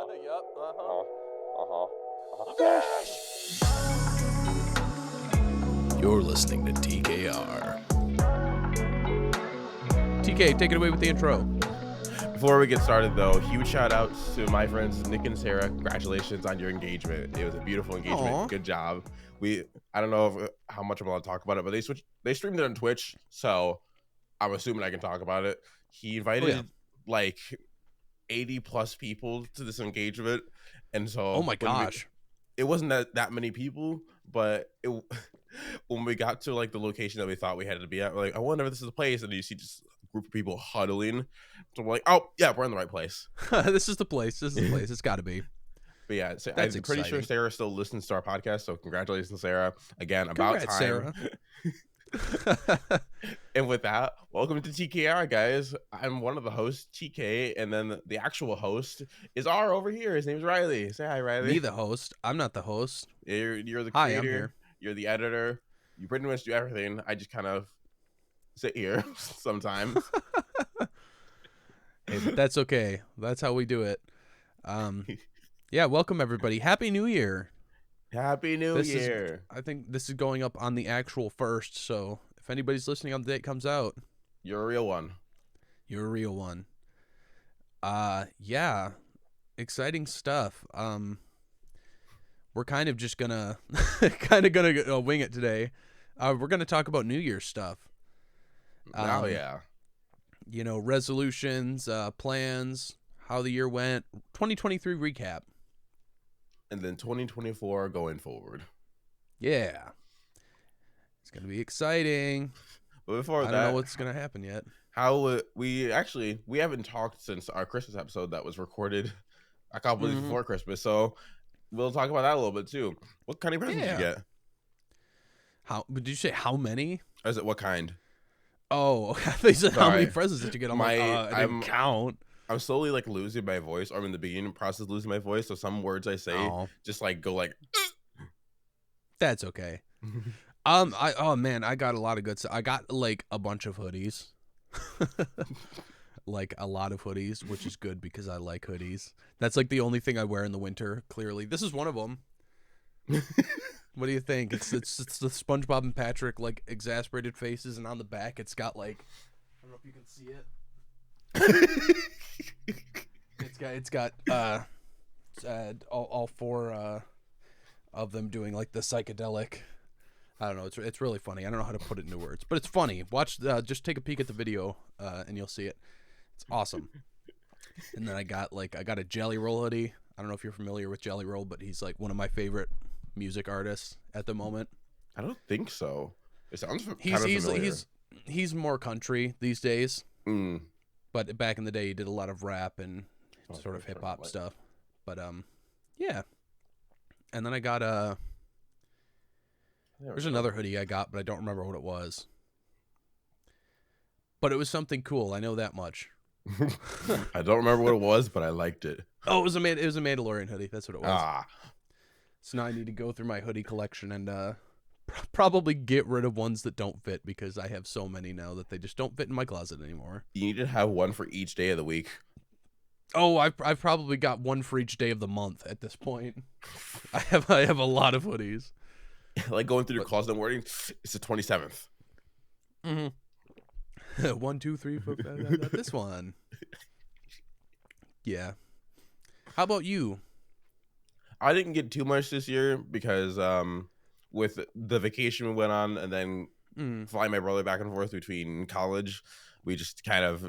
Yep. You're listening to TKR. TK, take it away with the intro. Before we get started, though, huge shout outs to my friends Nick and Sarah. Congratulations on your engagement. It was a beautiful engagement. Aww. Good job. I don't know how much I'm allowed to talk about it, but they streamed it on Twitch, so I'm assuming I can talk about it. He invited like 80 plus people to this engagement, and so Oh my gosh, it wasn't that many people, but when we got to like the location that we thought we had to be at, we're like, I wonder if this is the place, and you see just a group of people huddling. So we're like, oh yeah, we're in the right place. This is the place. It's got to be. But yeah, That's I'm pretty sure Sarah still listens to our podcast, so congratulations, Sarah. Again, about Congrats, time. Sarah. And with that, welcome to TKR, guys. I'm one of the hosts, TK, and then the actual host is R over here. His name's Riley. Say hi, Riley. Me, the host. I'm not the host. You're the creator. Hi, I'm here. You're the editor. You pretty much do everything. I just kind of sit here sometimes. Hey, but that's okay. That's how we do it. Yeah, welcome everybody. Happy New Year. Happy New Year. I think this is going up on the actual 1st, so if anybody's listening on the day it comes out, you're a real one. You're a real one. Yeah. Exciting stuff. We're kind of just gonna wing it today. We're gonna talk about New Year's stuff. Oh yeah. You know, resolutions, plans, how the year went, 2023 recap. And then 2024 going forward. Yeah. It's going to be exciting. But before I don't know what's going to happen yet. We haven't talked since our Christmas episode that was recorded a couple days before Christmas. So we'll talk about that a little bit too. What kind of presents did you get? Did you say how many? Or is it what kind? Oh, I thought you said how many presents did you get? I didn't count. I'm slowly like losing my voice. I'm in the beginning process of losing my voice, so some words I say just like go like. That's okay. I got a lot of good stuff. I got like a bunch of hoodies, like a lot of hoodies, which is good because I like hoodies. That's like the only thing I wear in the winter. Clearly, this is one of them. What do you think? It's the SpongeBob and Patrick like exasperated faces, and on the back it's got like, I don't know if you can see it. It's got all four of them doing like the psychedelic. I don't know. It's really funny. I don't know how to put it into words, but it's funny. Watch. Just take a peek at the video, and you'll see it. It's awesome. And then I got a Jelly Roll hoodie. I don't know if you're familiar with Jelly Roll, but he's like one of my favorite music artists at the moment. I don't think so. It sounds kind of familiar. He's more country these days. Mm. But back in the day, he did a lot of rap and sort of hip hop stuff. But yeah. And then I got there's another hoodie I got, but I don't remember what it was. But it was something cool. I know that much. I don't remember what it was, but I liked it. Oh, it was a Mandalorian hoodie. That's what it was. Ah. So now I need to go through my hoodie collection and probably get rid of ones that don't fit because I have so many now that they just don't fit in my closet anymore. You need to have one for each day of the week. Oh, I've probably got one for each day of the month at this point. I have a lot of hoodies. Like going through your closet and wording, it's the 27th. Mm-hmm. 1, 2, 3, 4, 5, this one. Yeah. How about you? I didn't get too much this year because with the vacation we went on and then flying my brother back and forth between college, we just kind of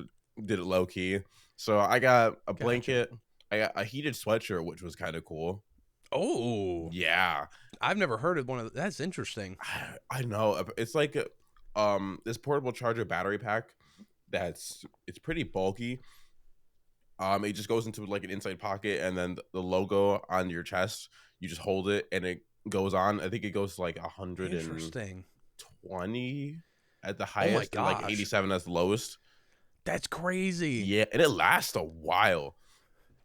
did it low key. So I got a blanket. I got a heated sweatshirt, which was kind of cool. Oh. Yeah. I've never heard of one of that's interesting. I know. It's like this portable charger battery pack it's pretty bulky. It just goes into like an inside pocket, and then the logo on your chest, you just hold it and it goes on. I think it goes like 120 at the highest, and like 87 as the lowest. That's crazy. Yeah, and it lasts a while.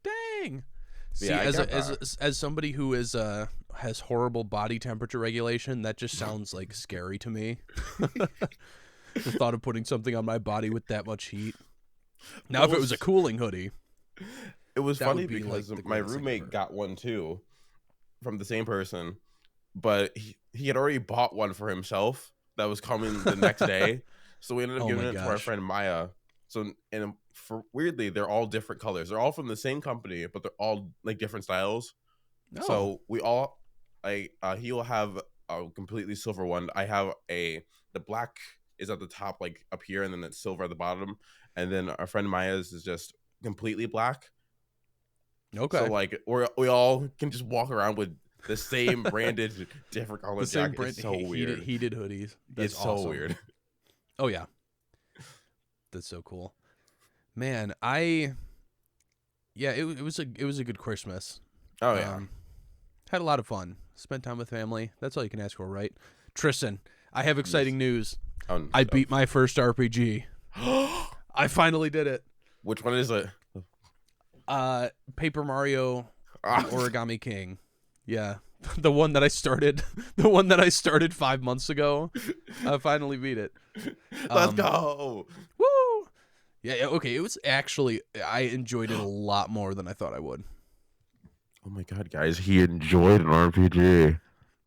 Dang. See, Yeah, as somebody who is has horrible body temperature regulation, that just sounds like scary to me. The thought of putting something on my body with that much heat. Now, if it was a cooling hoodie, it it was That funny would be like because the my greatest thing roommate ever. got one too from the same person, but he had already bought one for himself that was coming the next day. So we ended up Oh giving my it to our gosh. friend Maya. So and for weirdly, they're all different colors. They're all from the same company, but they're all like different styles. No. So we all, he will have a completely silver one. I have the black is at the top, like up here, and then it's silver at the bottom. And then our friend Maya's is just completely black. So Okay. like we all can just walk around with the same branded, different color The same jacket. brand It's so weird. heated hoodies. That's It's so awesome. weird. Oh yeah. That's so cool. Man, I yeah, it was a good Christmas. Oh yeah. Um had a lot of fun. Spent time with family. That's all you can ask for, right? Tristan, I have Yes. exciting news. Oh, I beat my first RPG. I finally did it. which one is it? Paper Mario the Ah, Origami King. Yeah. The one that I started the one that I started 5 months ago. I finally beat it. let's Um go. Woo! Yeah, okay. It was actually I enjoyed it a lot more than I thought I would. Oh my god, guys, he enjoyed an RPG.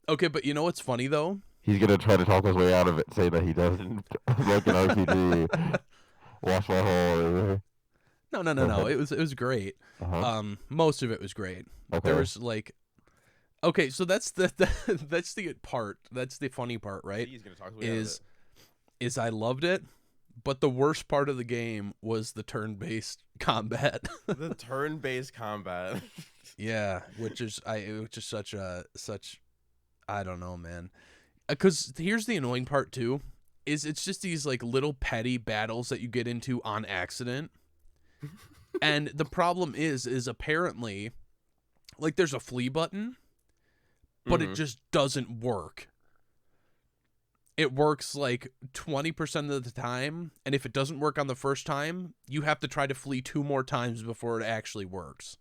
Okay, but you know what's funny though? He's gonna try to talk his way out of it, say that he doesn't like an RPG. Watch my whole. No, no, no, Go no. ahead. It was great. Uh huh. Most of it was great. There Okay. was like okay, so that's that's the part. That's the funny part, right? He's gonna talk his way out of it. Is I loved it, but the worst part of the game was the turn-based combat. The turn-based combat. Yeah, which is such I don't know, man. Because here's the annoying part too, is it's just these like little petty battles that you get into on accident, and the problem is apparently, like there's a flee button, but it Mhm. just doesn't work. It works like 20% of the time, and if it doesn't work on the first time, you have to try to flee 2 more times before it actually works.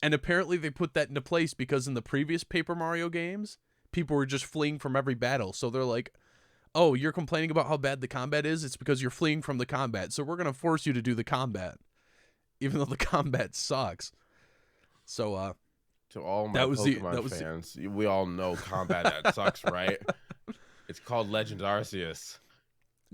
And apparently they put that into place because in the previous Paper Mario games, people were just fleeing from every battle. So they're like, oh, you're complaining about how bad the combat is? It's because you're fleeing from the combat. So we're going to force you to do the combat, even though the combat sucks. So, To all my that was Pokemon fans, we all know combat that sucks, right? It's called Legend Arceus.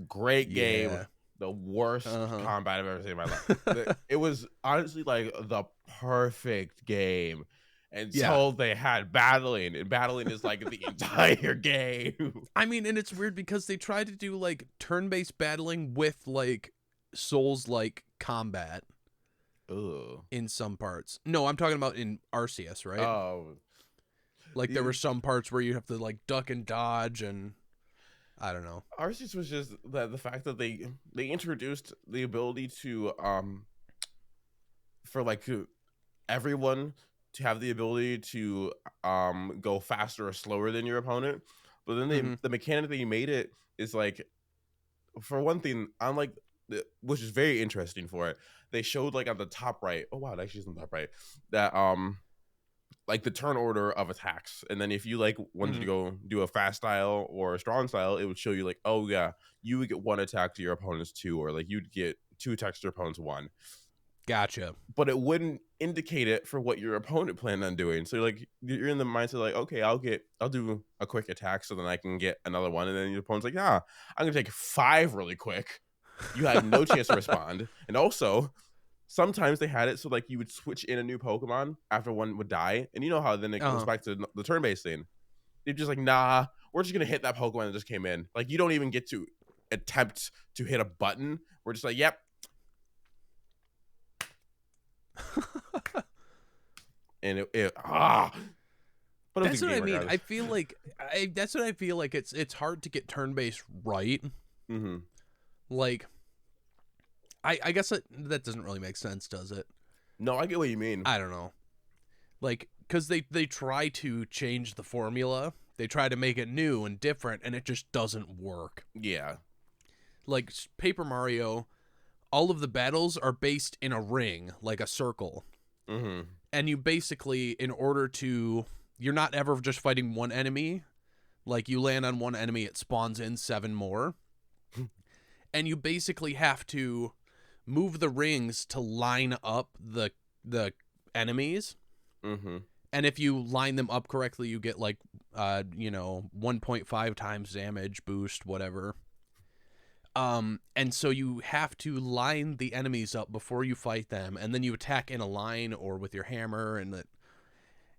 Great game. Yeah. The worst Uh-huh. combat I've ever seen in my life. It was honestly like the perfect game until they had battling, and battling is like the entire game. I mean, and it's weird because they tried to do like turn-based battling with like Souls-like combat Ugh. in some parts. No, I'm talking about in Arceus, right? Oh, Like there were some parts where you have to like duck and dodge, and I don't know. Arceus was just the fact that they introduced the ability to for like everyone to have the ability to go faster or slower than your opponent, but then the mechanic that you made it is like, for one thing, unlike which is very interesting for it, they showed like on the top right, oh wow, it actually is on the top right, that like the turn order of attacks, and then if you like wanted to go do a fast style or a strong style, it would show you like, oh yeah, you would get 1 attack to your opponent's 2, or like you'd get 2 attacks to your opponent's 1. Gotcha. But it wouldn't indicate it for what your opponent planned on doing. So like you're in the mindset like, okay, I'll do a quick attack so then I can get another one, and then your opponent's like, yeah, I'm gonna take 5 really quick. You have no chance to respond. And also, sometimes they had it so like you would switch in a new Pokemon after one would die, and you know how then it goes back to the turn-based thing. They're just like, nah, we're just gonna hit that Pokemon that just came in. Like you don't even get to attempt to hit a button. We're just like, yep. And but that's what I mean. Regardless. I feel like that's what I feel like. It's hard to get turn-based right. Mm-hmm. Like, I guess that doesn't really make sense, does it? No, I get what you mean. I don't know. Like, because they try to change the formula. They try to make it new and different, and it just doesn't work. Yeah. Like, Paper Mario, all of the battles are based in a ring, like a circle. Mm-hmm. And you basically, in order to... You're not ever just fighting one enemy. Like, you land on one enemy, it spawns in 7 more. And you basically have to move the rings to line up the enemies. Mm-hmm. And if you line them up correctly, you get like 1.5 times damage boost, whatever. And so you have to line the enemies up before you fight them, and then you attack in a line or with your hammer, and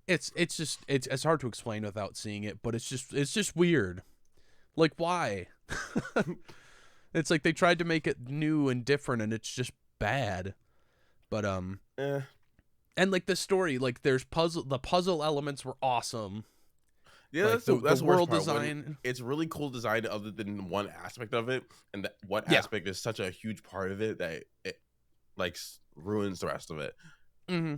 it's hard to explain without seeing it, but it's just weird. Like, why? It's like they tried to make it new and different, and it's just bad. But and like the story, like the puzzle elements were awesome. Yeah, like that's the worst world part. design. It's really cool design other than one aspect of it, and that one Yeah. aspect is such a huge part of it that it like ruins the rest of it. Mm-hmm.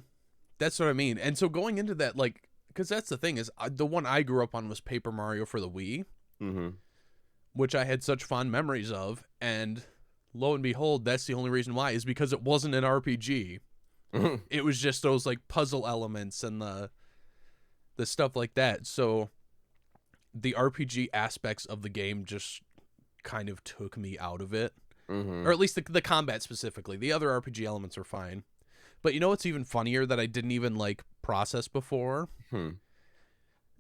That's what I mean. And so going into that, like, because that's the thing is, the one I grew up on was Paper Mario for the Wii, Mm-hmm. which I had such fond memories of. And lo and behold, that's the only reason why, is because it wasn't an RPG. Mm-hmm. It was just those like puzzle elements and the stuff like that. So the RPG aspects of the game just kind of took me out of it, Mm-hmm. or at least the combat specifically. The other RPG elements are fine. But you know what's even funnier that I didn't even like process before?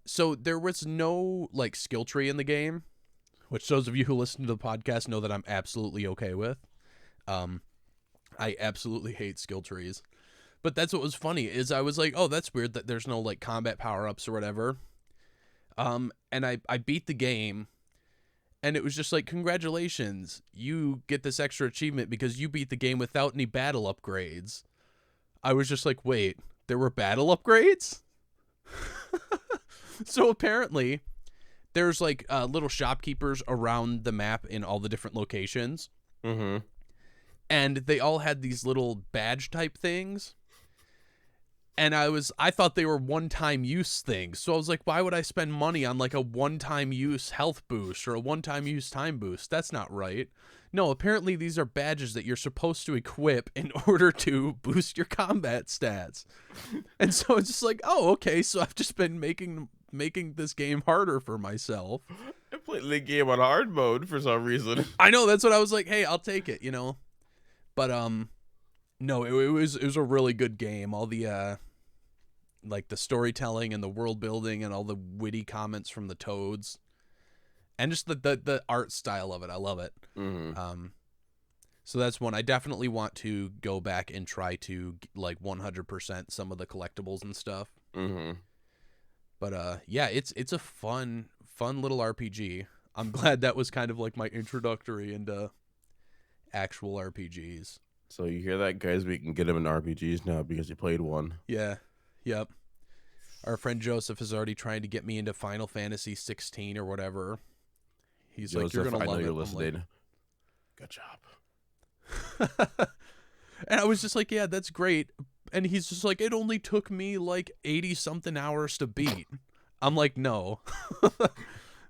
So there was no like skill tree in the game, which those of you who listen to the podcast know that I'm absolutely okay with. I absolutely hate skill trees. But that's what was funny is I was like, oh, that's weird that there's no like combat power-ups or whatever. And I beat the game, and it was just like, congratulations, you get this extra achievement because you beat the game without any battle upgrades. I was just like, wait, there were battle upgrades? So apparently there's like little shopkeepers around the map in all the different locations. Mm-hmm. And they all had these little badge type things. And I thought they were one-time use things. So I was like, why would I spend money on like a one-time use health boost or a one-time use time boost? That's not right. No, apparently these are badges that you're supposed to equip in order to boost your combat stats. And so it's just like, oh, okay, so I've just been making this game harder for myself. I played the game on hard mode for some reason. I know, that's what I was like, hey, I'll take it, But no, it was a really good game. All the like the storytelling and the world building and all the witty comments from the Toads. And just the art style of it. I love it. Mm-hmm. So that's one I definitely want to go back and try to like 100% some of the collectibles and stuff. Mm-hmm. But yeah, it's a fun little RPG. I'm glad that was kind of like my introductory into actual RPGs. So you hear that, guys? We can get him in RPGs now because he played one. Yeah. Yep. Our friend Joseph is already trying to get me into Final Fantasy 16 or whatever. He's Joseph, like, you're gonna I know love you're it. listening. Like, good job. And I was just like, yeah, that's great. And he's just like, it only took me like 80 something hours to beat. I'm like, no.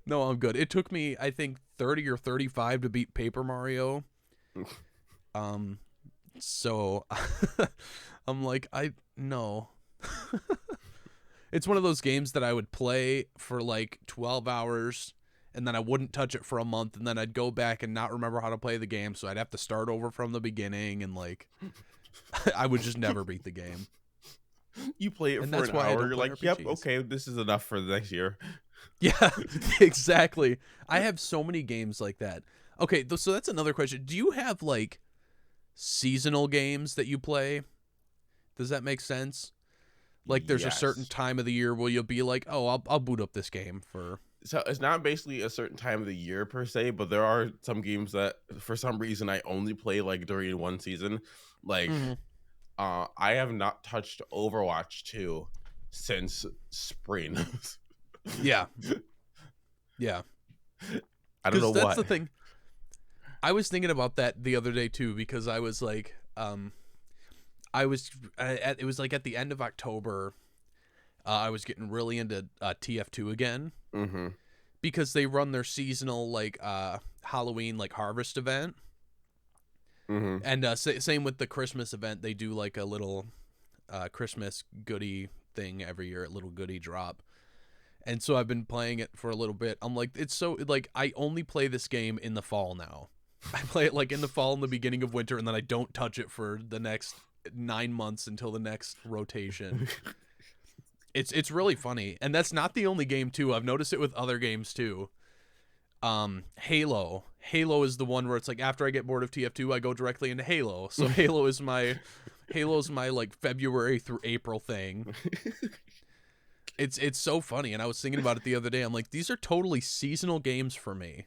No, I'm good. It took me, I think, 30 or 35 to beat Paper Mario. So I'm like, no. It's one of those games that I would play for like 12 hours and then I wouldn't touch it for a month, and then I'd go back and not remember how to play the game, so I'd have to start over from the beginning, and like I would just never beat the game. You play it And for that's an why I hour, don't you're play like, yep, RPGs. okay, this is enough for the next year. Yeah, exactly. I have so many games like that. Okay, so that's another question. Do you have like seasonal games that you play? Does that make sense? Like there's a certain Yes. time of the year where you'll be like, oh, I'll boot up this game for... So it's not basically a certain time of the year per se, but there are some games that for some reason I only play like during one season. Like I have not touched Overwatch 2 since spring. Yeah. Yeah. I don't know that's why. the thing. I was thinking about that the other day too, because I was like, it was like at the end of October, I was getting really into TF2 again, because they run their seasonal like Halloween like harvest event, and same with the Christmas event. They do like a little Christmas goodie thing every year, a little goodie drop. And so I've been playing it for a little bit. I'm like, it's so like I only play this game in the fall now. I play it like in the fall and the beginning of winter, and then I don't touch it for the next 9 months until the next rotation. It's really funny, and that's not the only game too. I've noticed it with other games too. Halo is the one where it's like after I get bored of TF2, I go directly into Halo. So Halo's my like February through April thing. It's so funny, and I was thinking about it the other day. I'm like, these are totally seasonal games for me.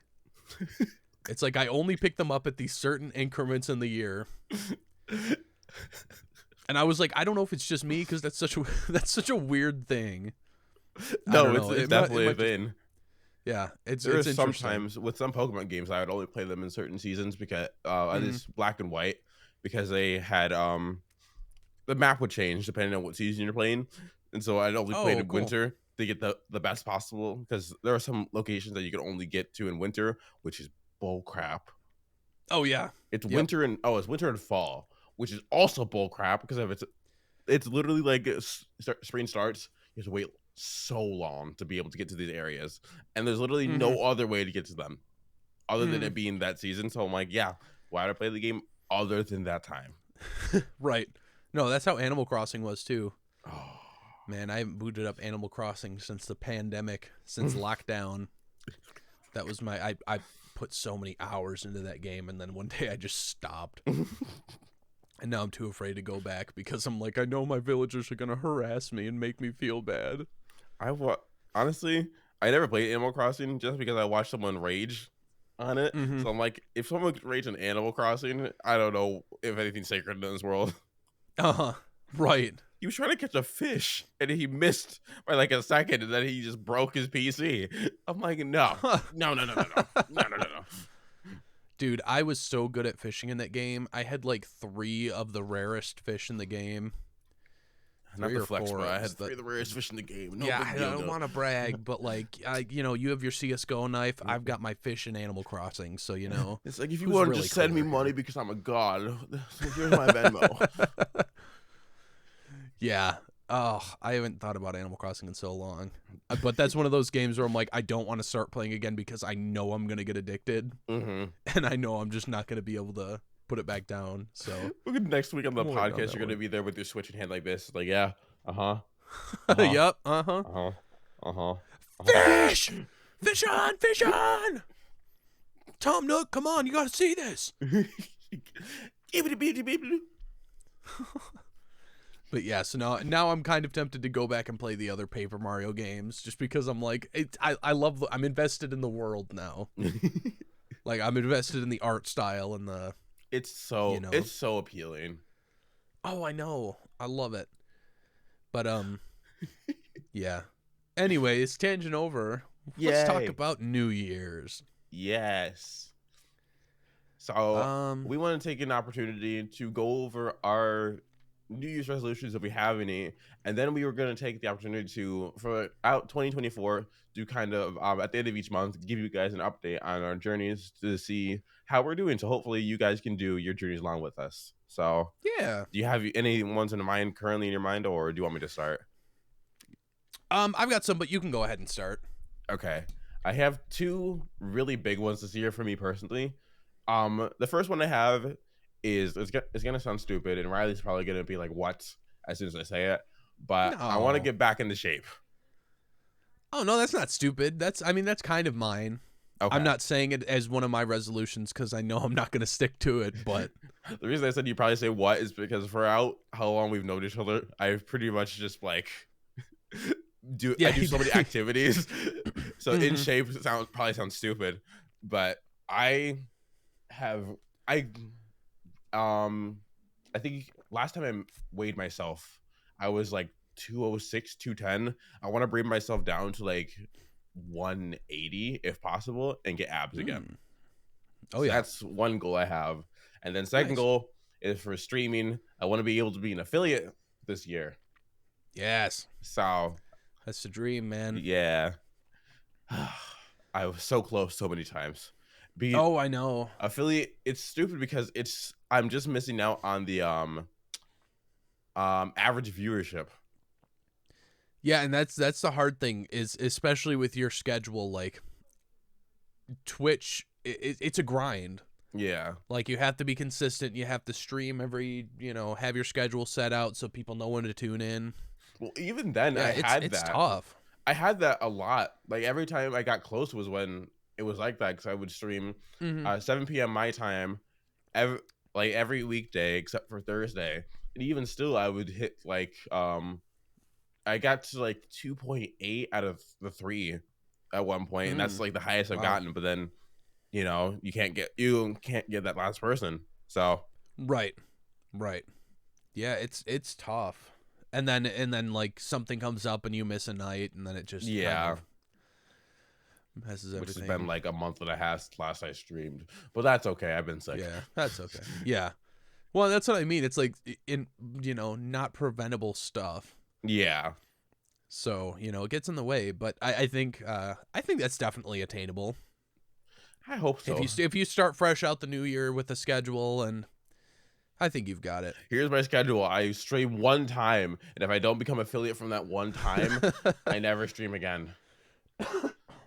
It's like I only pick them up at these certain increments in the year. And I was like, I don't know if it's just me because that's such a weird thing. No, it's definitely a thing. Yeah, it's sometimes with some Pokemon games I would only play them in certain seasons because at least Black and White, because they had the map would change depending on what season you're playing, and so I'd only play in winter to get the best possible, because there are some locations that you can only get to in winter, which is bull crap. Oh yeah, it's winter and it's winter and fall, which is also bull crap because if it's literally like spring starts, you have to wait so long to be able to get to these areas, and there's literally no other way to get to them other than it being that season. So I'm like, yeah, why would I play the game other than that time? Right. No, that's how Animal Crossing was too. Oh man, I haven't booted up Animal Crossing since the pandemic, since lockdown. That was I put so many hours into that game, and then one day I just stopped. And now I'm too afraid to go back because I'm like, I know my villagers are gonna harass me and make me feel bad. Honestly, I never played Animal Crossing just because I watched someone rage on it. So I'm like, if someone could rage on Animal Crossing, I don't know if anything's sacred in this world. Right. He was trying to catch a fish and he missed by like a second, and then he just broke his PC. I'm like, no. Dude, I was so good at fishing in that game. I had like 3 of the rarest fish in the game. Not the flex, bro. I had 3 of the rarest fish in the game. No, yeah, I don't want to brag, but like, you have your CS:GO knife. I've got my fish in Animal Crossing, so you know. It's like, if you want to just send me money because I'm a god, here's my Venmo. Yeah. Oh, I haven't thought about Animal Crossing in so long. But that's one of those games where I'm like, I don't want to start playing again because I know I'm going to get addicted. And I know I'm just not going to be able to put it back down. So next week on the podcast, you're going to be there with your Switch in hand like this. Like, yeah. Yep. Fish! Fish on! Fish on! Tom Nook, come on. You got to see this. But yeah, so now I'm kind of tempted to go back and play the other Paper Mario games just because I'm like, I'm invested in the world now. Like, I'm invested in the art style and the... It's so appealing. Oh, I know. I love it. But, yeah. Anyways, tangent over. Yay. Let's talk about New Year's. Yes. So, we want to take an opportunity to go over our New Year's resolutions if we have any, and then we were going to take the opportunity to, for out 2024, do kind of at the end of each month, give you guys an update on our journeys to see how we're doing. So hopefully you guys can do your journeys along with us. So yeah, do you have any ones in mind currently in your mind, or do you want me to start? I've got some, but you can go ahead and start. Okay, I have 2 really big ones this year for me personally. The first one I have is it's gonna sound stupid, and Riley's probably gonna be like, "What?" as soon as I say it, but no. I want to get back into shape. Oh no, that's not stupid. That's kind of mine. Okay. I'm not saying it as one of my resolutions because I know I'm not gonna stick to it. But the reason I said you probably say "what" is because throughout how long we've known each other, I've pretty much just like I do so many activities. So in shape probably sounds stupid, but I think last time I weighed myself, I was like 206, 210. I want to bring myself down to like 180 if possible and get abs again. Oh, yeah. That's one goal I have. And then second goal is for streaming. I want to be able to be an affiliate this year. Yes. So that's the dream, man. Yeah. I was so close so many times. I know. Affiliate, it's stupid because I'm just missing out on the average viewership. Yeah, and that's the hard thing is, especially with your schedule, like Twitch, it's a grind. Yeah. Like, you have to be consistent. You have to stream every, have your schedule set out so people know when to tune in. Well, even then, Yeah, it's tough. I had that a lot. Like every time I got close was when it was like that, because I would stream Mm-hmm. 7 p.m. my time, every every weekday except for Thursday. And even still, I would hit I got to like 2.8 out of the 3 at one point, and that's like the highest I've Wow. gotten. But then you can't get that last person. So Right. Right. Yeah, it's tough. And then like something comes up and you miss a night, and then it just kind yeah, of messes which has everything. been like a month and a half last I streamed, but that's okay. I've been sick. Yeah, that's okay. Yeah. Well, that's what I mean. It's like in not preventable stuff. Yeah, So, it gets in the way, but I think that's definitely attainable. I hope so. If you start fresh out the new year with a schedule, and I think you've got it. Here's my schedule. I stream one time, and if I don't become affiliate from that one time, I never stream again.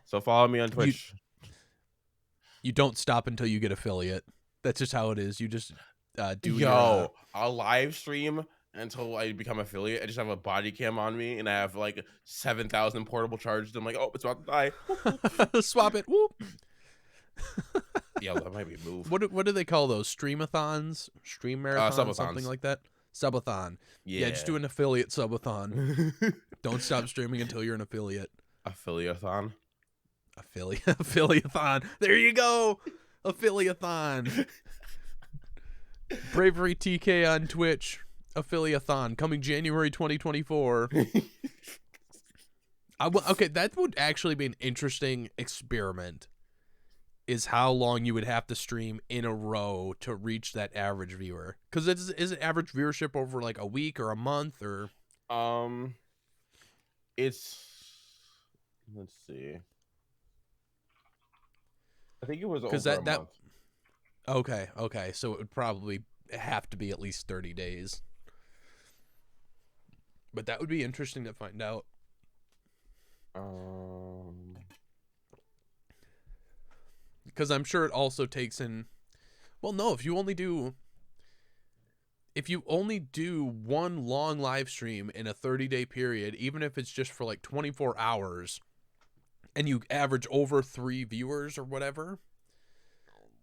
So follow me on you Twitch. you don't stop until you get affiliate. That's just how it is. You just do your I'll live stream until I become affiliate. I just have a body cam on me, and I have like 7,000 portable charges. I'm like, oh, it's about to die. swap it. Whoop. Yeah, that might be a move. What do they call those? Streamathons? Stream marathons? Subathons. Something like that? Subathon. Yeah, Just do an affiliate subathon. Don't stop streaming until you're an affiliate. Affiliathon. Affiliathon. There you go. Affiliathon. Bravery TK on Twitch. Affiliathon coming January 2024. Okay, that would actually be an interesting experiment. Is how long you would have to stream in a row to reach that average viewer? Because is it average viewership over like a week or a month or? It's let's see. I think it was over a month. Okay, so it would probably have to be at least 30 days. But that would be interesting to find out. Because I'm sure it also takes in. Well, no, if you only do one long live stream in a 30-day period, even if it's just for like 24 hours, and you average over 3 viewers or whatever,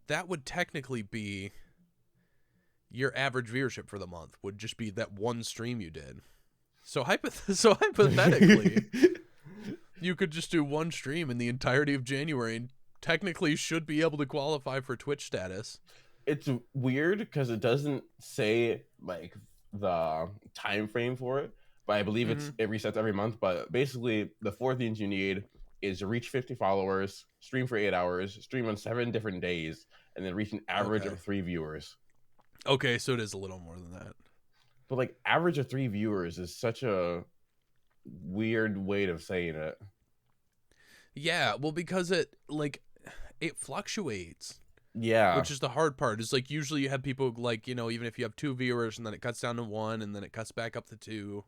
that would technically be your average viewership for the month, would just be that one stream you did. So hypothetically, you could just do one stream in the entirety of January and technically should be able to qualify for Twitch status. It's weird because it doesn't say like the time frame for it, but I believe it resets every month. But basically, the 4 things you need is to reach 50 followers, stream for 8 hours, stream on 7 different days, and then reach an average of 3 viewers. Okay, so it is a little more than that. But like average of 3 viewers is such a weird way of saying it. Yeah, well, because it fluctuates. Yeah. Which is the hard part. Is like usually you have people like, even if you have 2 viewers and then it cuts down to 1 and then it cuts back up to 2.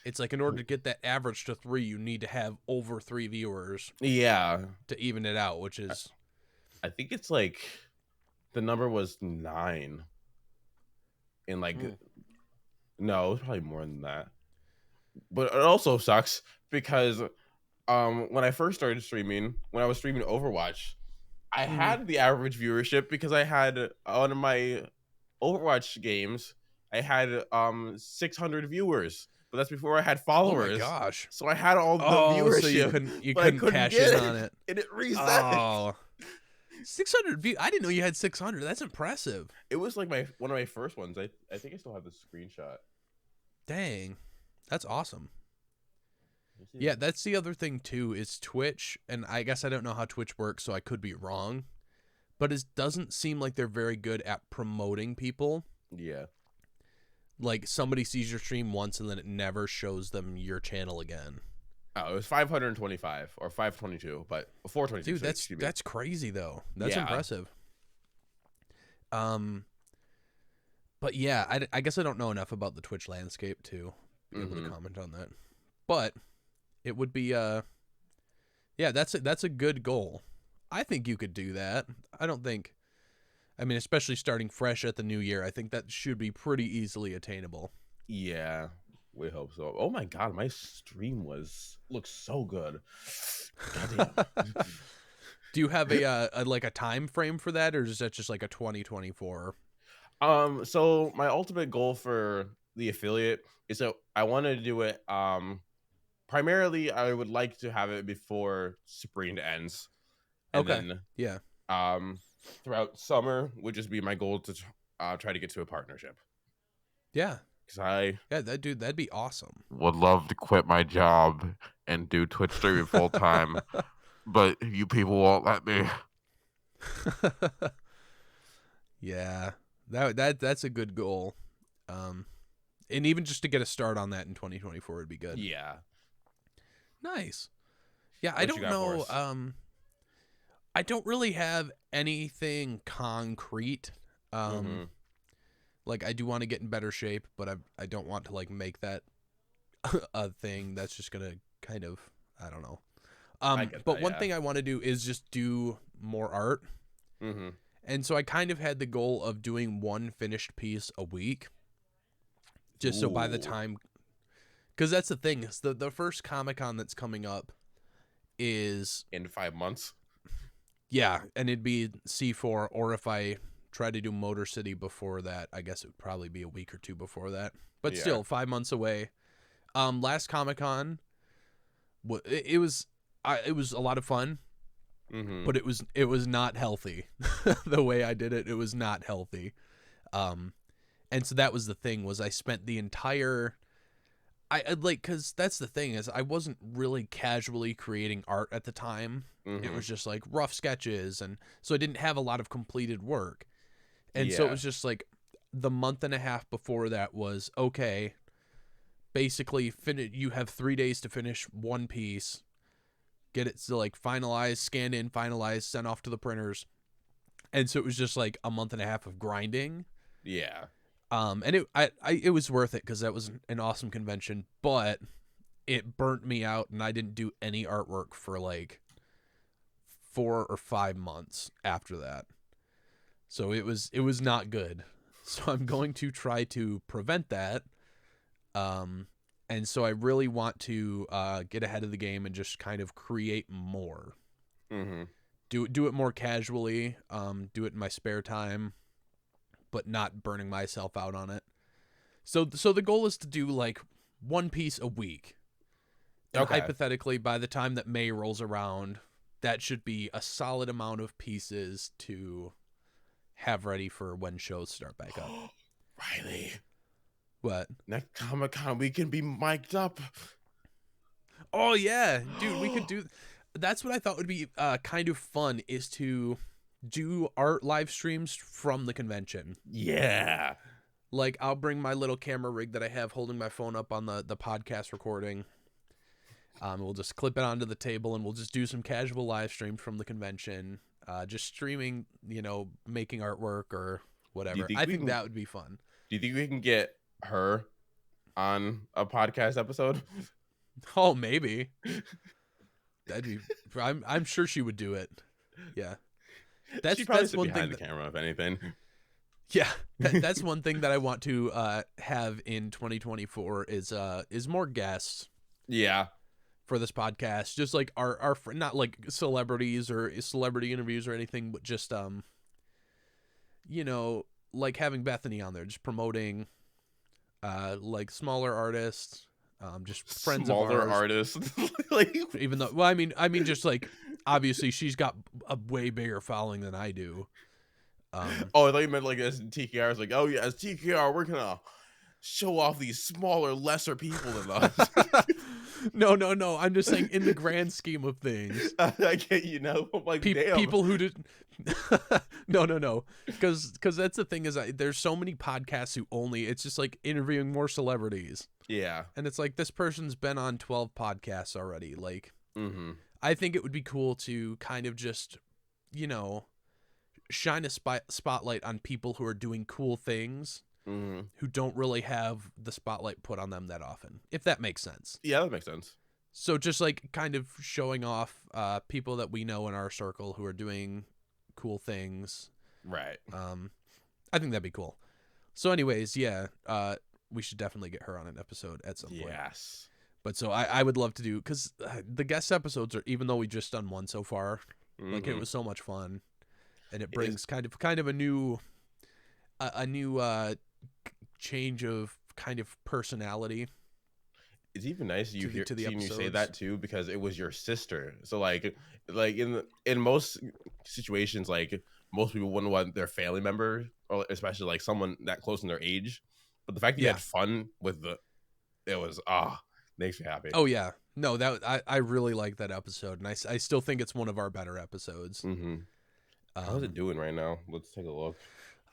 It's like in order to get that average to 3, you need to have over 3 viewers. Yeah. To even it out, which is. I think it's like the number was 9. And like, no, it was probably more than that. But it also sucks because when I first started streaming, when I was streaming Overwatch, I had the average viewership because I had one of my Overwatch games, I had 600 viewers, but that's before I had followers. Oh my gosh! So I had all the viewership. So you couldn't cash in on it, and it reset. Oh, 600 views! I didn't know you had 600. That's impressive. It was like one of my first ones. I think I still have the screenshot. Dang, that's awesome. Yeah, that's the other thing too, is Twitch, and I guess I don't know how Twitch works, so I could be wrong, but it doesn't seem like they're very good at promoting people. Yeah. Like, somebody sees your stream once and then it never shows them your channel again. Oh, it was 525 or 522, but 422. Dude, that's crazy though. That's impressive. But yeah, I guess I don't know enough about the Twitch landscape to be able to comment on that. But it would be that's a good goal. I think you could do that. I don't think I mean, especially starting fresh at the new year, I think that should be pretty easily attainable. Yeah, we hope so. Oh my god, my stream looks so good. Goddamn. Do you have a like a time frame for that, or is that just like a 2024? So my ultimate goal for the affiliate is that I want to do it. Primarily, I would like to have it before spring ends, and Okay. then Yeah. um throughout summer would just be my goal to try to get to a partnership. Yeah. Because I Yeah, that'd be awesome. would love to quit my job and do Twitch streaming full time, but you people won't let me. Yeah. That's a good goal. And even just to get a start on that in 2024 would be good. Yeah. Nice. Yeah, I What you don't got for know. us? I don't really have anything concrete. Mm-hmm. Like I do want to get in better shape, but I don't want to like make that a thing that's just gonna kind of, I don't know. I get But that, one yeah. thing I want to do is just do more art. Mm-hmm. And so I kind of had the goal of doing one finished piece a week. Just so by the Ooh. time, because that's the thing, is the first Comic-Con that's coming up is, In 5 months. yeah, and it'd be C4, or if I try to do Motor City before that, I guess it would probably be a week or two before that. But Yeah. still, 5 months away. Last Comic-Con, it was a lot of fun, Mm-hmm. but it was not healthy. The way I did it, it was not healthy. And so that was the thing, was I spent the entire, I like, because that's the thing, is I wasn't really casually creating art at the time. Mm-hmm. It was just like rough sketches, and so I didn't have a lot of completed work. And so it Yeah. was just like the month and a half before that was, okay, basically you have 3 days to finish one piece, get it to like finalize, scan in, finalize, send off to the printers. And so it was just like a month and a half of grinding. Yeah. And it was worth it because that was an awesome convention, but it burnt me out, and I didn't do any artwork for like 4 or 5 months after that. So it was not good. So I'm going to try to prevent that. And so I really want to get ahead of the game and just kind of create more. Mm-hmm. Do it more casually. Do it in my spare time, but not burning myself out on it. So the goal is to do like one piece a week. And Okay. hypothetically, by the time that May rolls around, that should be a solid amount of pieces to have ready for when shows start back up. Riley, What? next Comic-Con we can be mic'd up. Oh yeah, dude, we could do. That's what I thought would be kind of fun, is to do art live streams from the convention. Yeah. Like I'll bring my little camera rig that I have holding my phone up on the podcast recording. We'll just clip it onto the table, and we'll just do some casual live streams from the convention. Just streaming, making artwork or whatever. think I we think can- that would be fun. Do you think we can get her on a podcast episode? Oh, maybe. That'd be. I'm sure she would do it. Yeah. She probably That's sit one behind thing. the camera, if anything. Yeah, that's one thing that I want to have in 2024 is more guests Yeah. for this podcast. Just like our not like celebrities or celebrity interviews or anything, but just like having Bethany on there, just promoting like smaller artists, just friends Smaller of ours. artists. Like, Even though, well, I mean, just like obviously she's got a way bigger following than I do. oh, I thought you meant like as TKR. I was like, oh yeah, as TKR, we're gonna show off these smaller, lesser people than us. No. I'm just saying in the grand scheme of things. I get I'm like, damn. People who did. No. Because that's the thing, is there's so many podcasts who it's just like interviewing more celebrities. Yeah. And it's like, this person's been on 12 podcasts already. Like, Mm-hmm. I think it would be cool to kind of just, shine a spotlight on people who are doing cool things, Mm-hmm. who don't really have the spotlight put on them that often, if that makes sense. Yeah, that makes sense. So just like kind of showing off people that we know in our circle who are doing cool things. Right. I think that'd be cool. So anyways, yeah, we should definitely get her on an episode at some point. Yes. But so I would love to do, because the guest episodes are, even though we just done one so far, like it was so much fun, and it brings kind of a new change of kind of personality. It's even nice to the seeing you say episodes. that too, because it was your sister. So like in most situations, like most people wouldn't want their family member, or especially like someone that close in their age. But the fact that you Yeah. had fun with it was makes me happy. Oh yeah, no, that I really like that episode, and I still think it's one of our better episodes. Mm-hmm. How's it doing right now? Let's take a look.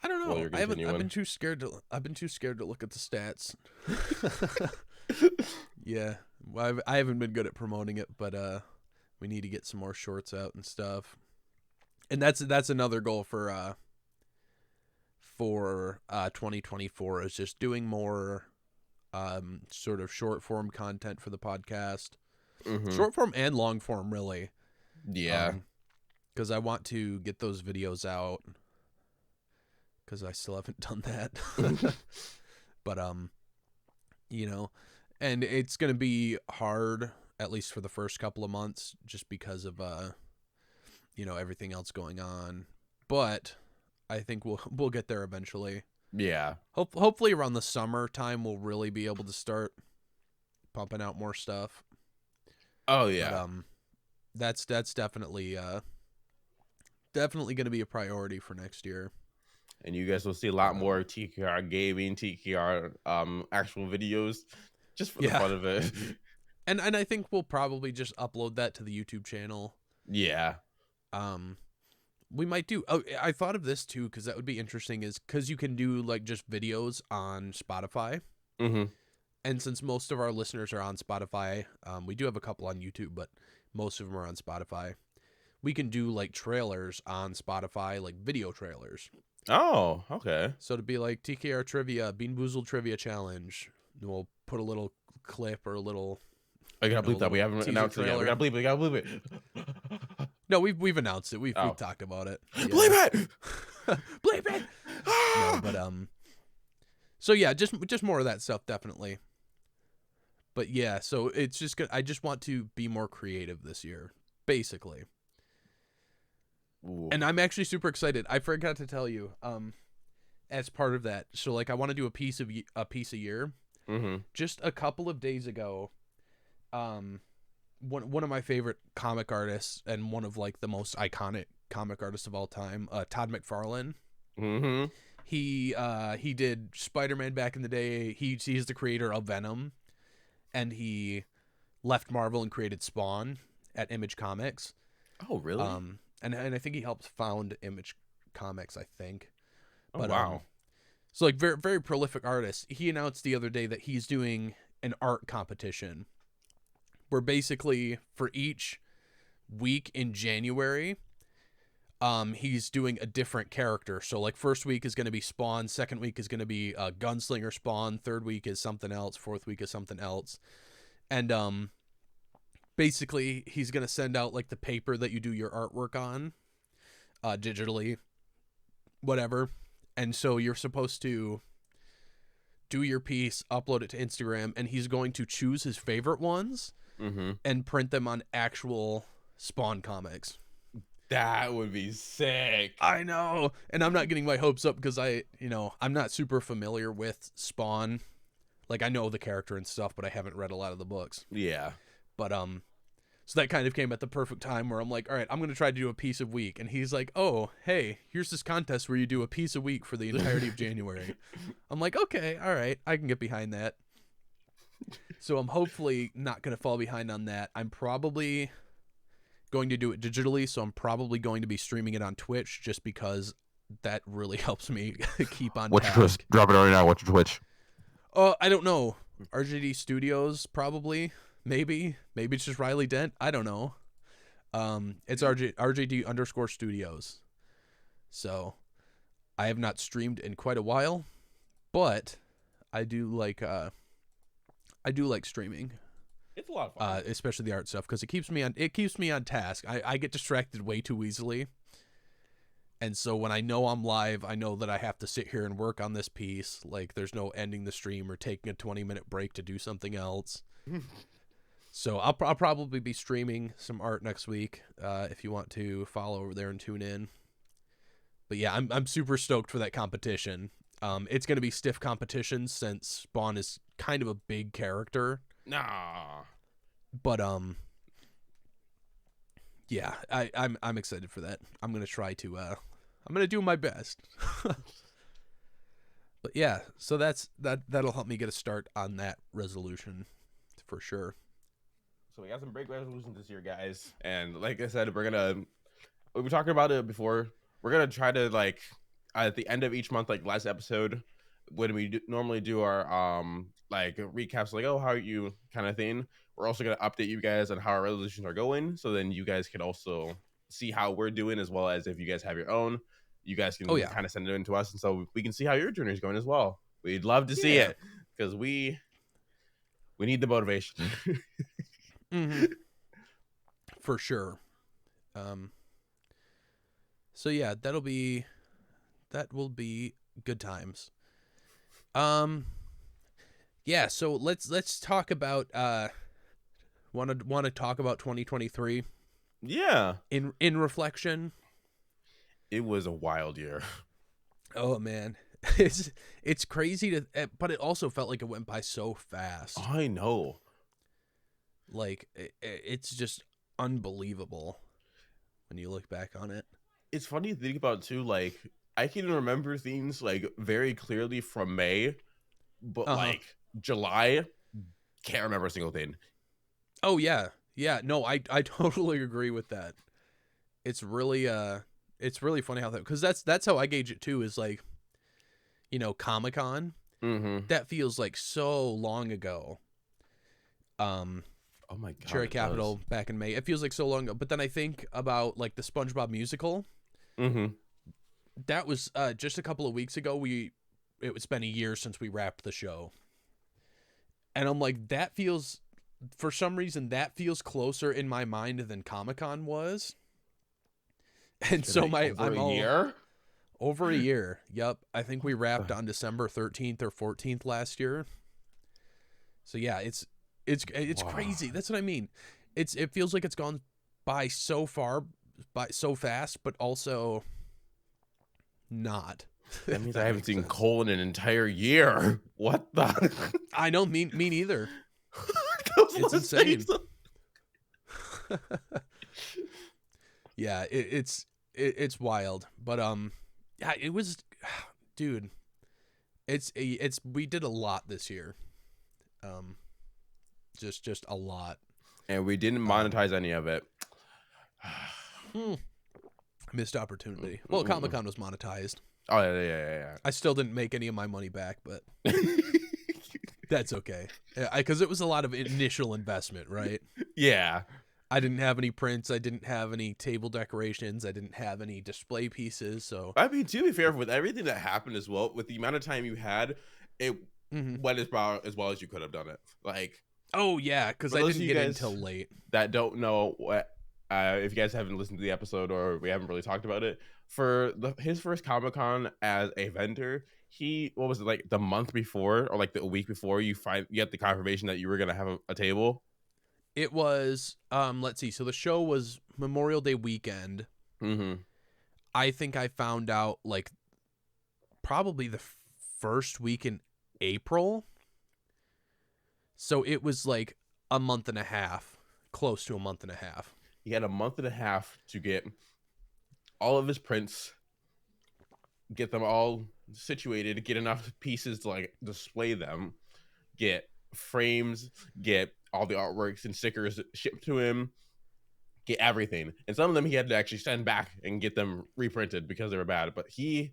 I don't While know. you're I've continuing. been too scared to look at the stats. Yeah, well, I haven't been good at promoting it, but we need to get some more shorts out and stuff. And that's another goal for 2024, is just doing more sort of short form content for the podcast. Short form and long form, really. Yeah. Because I want to get those videos out, because I still haven't done that. But you know, and it's gonna be hard, at least for the first couple of months, just because of everything else going on. But I think we'll get there eventually. Yeah. Hopefully around the summertime we'll really be able to start pumping out more stuff. Oh yeah. But that's definitely going to be a priority for next year. And you guys will see a lot more TKR gaming, TKR actual videos, just for the fun of it. And I think we'll probably just upload that to the YouTube channel. Yeah. We might do. Oh, I thought of this too, because that would be interesting. Is because you can do like just videos on Spotify. Mm-hmm. And since most of our listeners are on Spotify, we do have a couple on YouTube, but most of them are on Spotify. We can do like trailers on Spotify, like video trailers. Oh, okay. So to be like TKR Trivia, Bean Boozled Trivia Challenge, we'll put a little clip or a little. I gotta believe that we haven't announced it yet. We gotta believe it. We gotta believe it. No, we've announced it. We've talked about it. Yeah. Believe it. Believe it. No, but So yeah, just more of that stuff, definitely. But yeah, so it's just good. I just want to be more creative this year, basically. Ooh. And I'm actually super excited. I forgot to tell you, as part of that. So like, I want to do a piece a year. Mm-hmm. Just a couple of days ago, one of my favorite comic artists and one of like the most iconic comic artists of all time, Todd McFarlane. Mm-hmm. He did Spider-Man back in the day. He's the creator of Venom, and he left Marvel and created Spawn at Image Comics. Oh, really? And I think he helped found Image Comics, I think. Oh, but, wow. So like very, very prolific artist. He announced the other day that he's doing an art competition where basically for each week in January, he's doing a different character. So like first week is going to be Spawn, second week is going to be Gunslinger Spawn, third week is something else, fourth week is something else. And basically he's going to send out like the paper that you do your artwork on digitally, whatever. And so you're supposed to do your piece, upload it to Instagram, and he's going to choose his favorite ones and print them on actual Spawn comics. That would be sick. I know. And I'm not getting my hopes up because I'm not super familiar with Spawn. Like, I know the character and stuff, but I haven't read a lot of the books. Yeah. But, so that kind of came at the perfect time where I'm like, all right, I'm going to try to do a piece a week. And he's like, oh, hey, here's this contest where you do a piece a week for the entirety of January. I'm like, okay, all right, I can get behind that. So I'm hopefully not going to fall behind on that. I'm probably going to do it digitally, so I'm probably going to be streaming it on Twitch just because that really helps me keep on What's your Twitch? Drop it right now. What's your Twitch? I don't know. RJD Studios, probably. Maybe it's just Riley Dent. I don't know. It's RJD_studios. So I have not streamed in quite a while, but I do like streaming. It's a lot of fun, especially the art stuff, because it keeps me on task. I get distracted way too easily, And so when I know I'm live, I know that I have to sit here and work on this piece. Like there's no ending the stream or taking a 20-minute break to do something else. So I'll probably be streaming some art next week if you want to follow over there and tune in. But yeah, I'm super stoked for that competition. It's going to be stiff competition since Spawn is kind of a big character. Nah. But yeah, I'm excited for that. I'm gonna try to I'm gonna do my best. But yeah, so that'll help me get a start on that resolution for sure. So we got some big resolutions this year, guys. And like I said, we were talking about it before. We're gonna try to like at the end of each month, like last episode, when we normally do our like recaps, like how are you kind of thing. We're also gonna update you guys on how our resolutions are going, so then you guys can also see how we're doing, as well as if you guys have your own, you guys can kind of send it in to us, and so we can see how your journey is going as well. We'd love to see it because we need the motivation. Mm-hmm. For sure. So yeah, that will be good times. Yeah, so let's talk about want to talk about 2023. Yeah. In reflection, it was a wild year. Oh man. It's crazy but it also felt like it went by so fast. I know. Like it's just unbelievable when you look back on it. It's funny to think about too, like I can remember things like very clearly from May, but like July, can't remember a single thing. Oh yeah. Yeah, no, I totally agree with that. It's really funny how that, because that's how I gauge it too, is like, you know, Comic-Con. Mm-hmm. That feels like so long ago. Oh my god. Cherry Capital back in May. It feels like so long ago. But then I think about like the SpongeBob musical. Mm-hmm. That was just a couple of weeks ago. It's been a year since we wrapped the show. And I'm like, that feels, for some reason, that feels closer in my mind than Comic-Con was. And so over a year. Yep. I think we wrapped on December 13th or 14th last year. So yeah, it's wow. Crazy. That's what I mean. It feels like it's gone by so fast, but also not. That means I haven't seen Cole in an entire year. What the? I know, me neither. It's insane. Yeah, it's wild, but yeah, it was, dude. It's we did a lot this year, just a lot, and we didn't monetize any of it. Missed opportunity. Well, Comic-Con was monetized. Oh yeah. I still didn't make any of my money back, but that's okay. Because it was a lot of initial investment, right? Yeah. I didn't have any prints. I didn't have any table decorations. I didn't have any display pieces. So I mean, to be fair, with everything that happened as well, with the amount of time you had, it went as well as you could have done it. Like, oh yeah, because I didn't get in until late. That don't know what, if you guys haven't listened to the episode or we haven't really talked about it, for his first Comic-Con as a vendor, what was it, like the month before or like the week before you get the confirmation that you were gonna have a table? It was, let's see. So the show was Memorial Day weekend. Mm-hmm. I think I found out like probably the first week in April. So it was like a month and a half, close to a month and a half. He had a month and a half to get all of his prints, get them all situated, get enough pieces to like display them, get frames, get all the artworks and stickers shipped to him, get everything. And some of them he had to actually send back and get them reprinted because they were bad. But the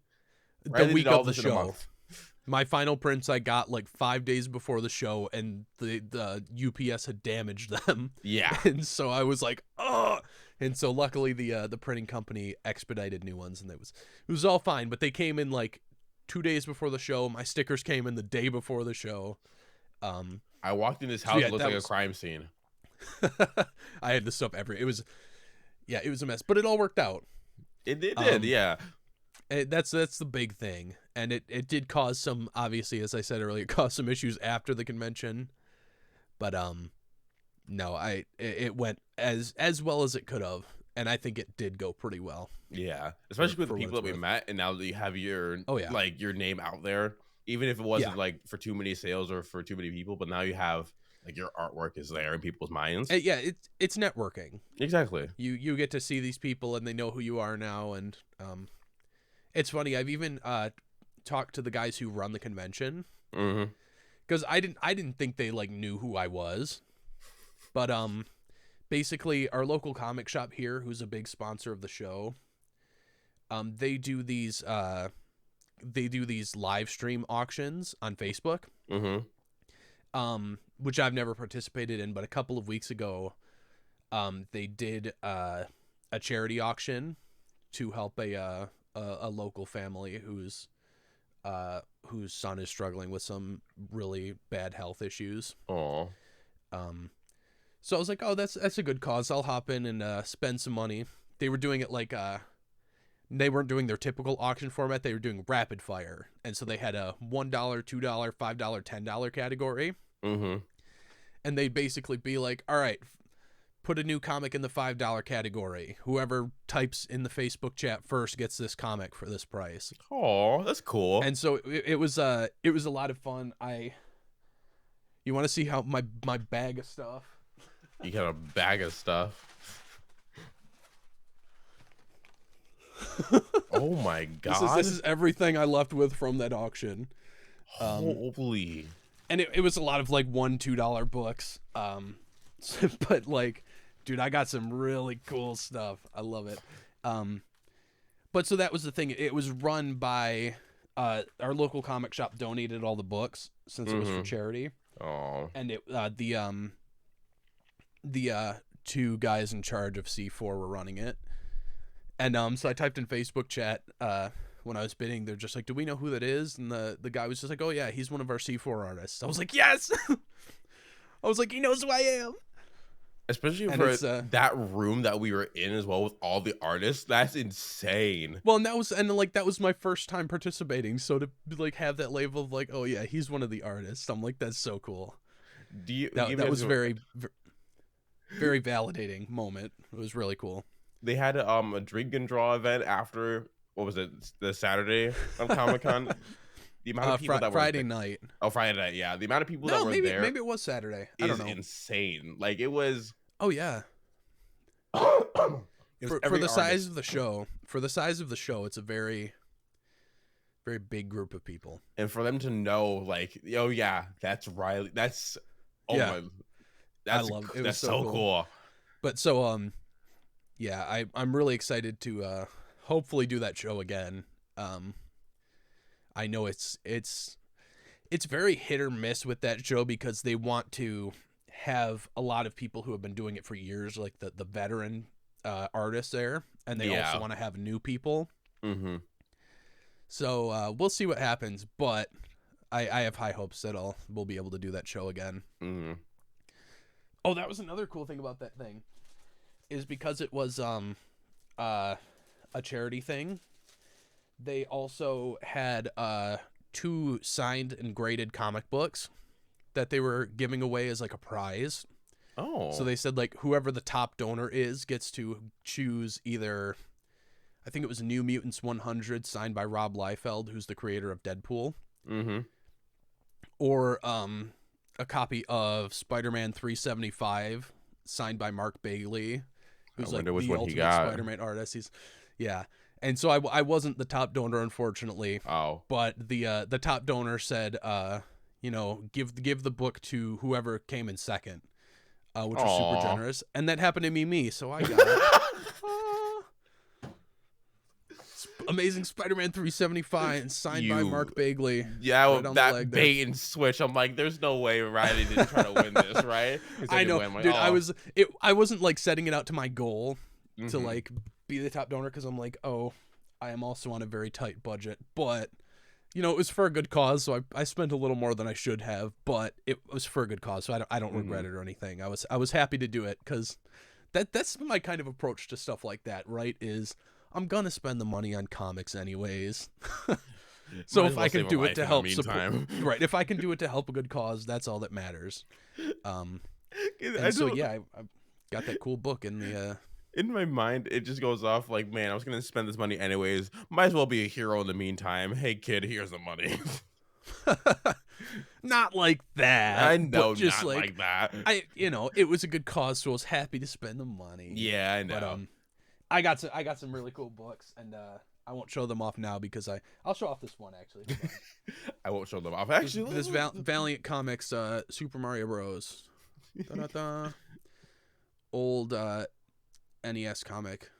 week of the show, my final prints I got like 5 days before the show, and the UPS had damaged them. Yeah. And so I was like, oh. And so luckily the printing company expedited new ones, and it was all fine. But they came in like 2 days before the show. My stickers came in the day before the show. I walked in his house, it looked like a crime scene. I had the stuff it was a mess, but it all worked out. It did, yeah. That's the big thing, and it did cause some, obviously, as I said earlier, caused some issues after the convention, but no, it went as well as it could have, and I think it did go pretty well. Yeah, especially with the for people that we met, and now that you have your yeah, like your name out there, even if it wasn't like for too many sales or for too many people, but now you have like your artwork is there in people's minds. Yeah, it's networking. Exactly. You get to see these people, and they know who you are now, and it's funny. I've even talked to the guys who run the convention, because I didn't think they like knew who I was, but basically our local comic shop here, who's a big sponsor of the show, they do these live stream auctions on Facebook, which I've never participated in, but a couple of weeks ago, they did a charity auction to help a local family whose son is struggling with some really bad health issues. Oh. So I was like, oh, that's a good cause. I'll hop in and spend some money. They were doing it like they weren't doing their typical auction format. They were doing rapid fire, and so they had a $1, $2, $5, $10 category. And they'd basically be like, all right, put a new comic in the $5 category. Whoever types in the Facebook chat first gets this comic for this price. Oh, that's cool. And so it was a lot of fun. You want to see how my bag of stuff? You got a bag of stuff. Oh my god! This is everything I left with from that auction. Holy! And it was a lot of like $1, $2 books. But like, dude, I got some really cool stuff. I love it. But so that was the thing. It was run by our local comic shop. Donated all the books since it was for charity. Oh. And the two guys in charge of C4 were running it. And so I typed in Facebook chat when I was bidding. They're just like, do we know who that is? And the guy was just like, oh yeah, he's one of our C4 artists. I was like, yes. I was like, he knows who I am. Especially for that room that we were in as well with all the artists. That's insane. Well, and that was my first time participating. So to like have that label of like, oh yeah, he's one of the artists. I'm like, that's so cool. That was very, very validating moment. It was really cool. They had a drink and draw event after, what was it, the Saturday of Comic-Con? The amount of people that were Friday night. Oh, Friday night, yeah. The amount of people that were there. Maybe it was Saturday. I don't know. Insane. Like, it was. Oh, yeah. For the size of the show, it's a very, very big group of people. And for them to know, like, oh, yeah, that's Riley. That's. Oh, yeah. I love it. It was so cool. But so, yeah, I'm really excited to hopefully do that show again. I know it's very hit or miss with that show because they want to have a lot of people who have been doing it for years, like the veteran artists there, and they also want to have new people. So we'll see what happens, but I have high hopes that we'll be able to do that show again. Oh, that was another cool thing about that thing. Is because it was a charity thing, they also had 2 signed and graded comic books that they were giving away as like a prize. Oh. So they said like whoever the top donor is gets to choose either, I think it was New Mutants 100 signed by Rob Liefeld, who's the creator of Deadpool. Or a copy of Spider-Man 375 signed by Mark Bailey, who's like the ultimate Spider-Man artist. And so I wasn't the top donor, unfortunately. Oh. But the top donor said, give the book to whoever came in second, which was super generous. And that happened to be me, so I got it. Amazing Spider-Man 375 signed by Mark Bagley. Yeah, right that bait and switch. I'm like, there's no way Riley didn't try to win this, right? I know, like, dude. I wasn't like setting it out to my goal to like be the top donor because I'm like, oh, I am also on a very tight budget, but it was for a good cause, so I spent a little more than I should have, but it was for a good cause, so I don't regret it or anything. I was happy to do it because that's my kind of approach to stuff like that, right? Is I'm gonna spend the money on comics anyways. So Might as if well I can save a do it life to in the help support, meantime. right? If I can do it to help a good cause, that's all that matters. I And so don't. yeah, I got that cool book in the. In my mind, it just goes off like, man, I was gonna spend this money anyways. Might as well be a hero in the meantime. Hey, kid, here's the money. Not like that, I but know, just not like like that. it was a good cause, so I was happy to spend the money. Yeah, I But know. I got some really cool books, and I won't show them off now because I'll show off this one actually. Hold on. I won't show them off. This, Actually, this Valiant Comics Super Mario Bros. Da-da-da. Old NES comic.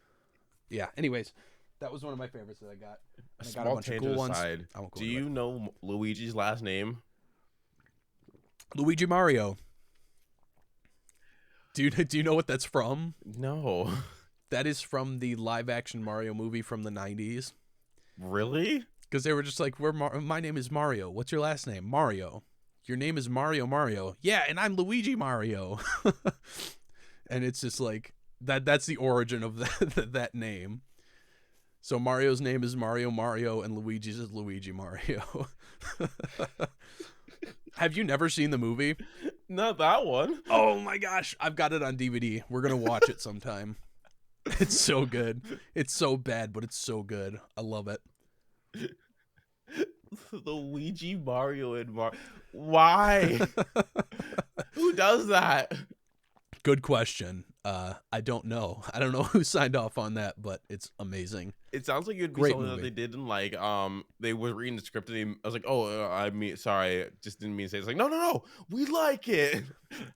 Yeah. Anyways, that was one of my favorites that I got. And I got a small bunch of tangent cool ones. aside. I won't go Do into you know Luigi's last name? it. Luigi Mario? Do you know what that's from? No. That is from the live action Mario movie from the 90s. Really? Because they were just like, my name is Mario. What's your last name? Mario. Your name is Mario. Yeah, and I'm Luigi Mario. And it's just like that's the origin of that name. So Mario's name is Mario, and Luigi's is Luigi Mario. Have you never seen the movie? Not that one. Oh my gosh, I've got it on DVD. We're gonna watch it sometime. It's so good. It's so bad, but it's so good. I love it. Luigi, Mario, and Why? Who does that? Good question. I don't know. I don't know who signed off on that, but it's amazing. It sounds like it'd be Great something movie. that they did in like they were reading the script and I was like, oh, I mean, sorry, just didn't mean to say. It's like, no, we like it.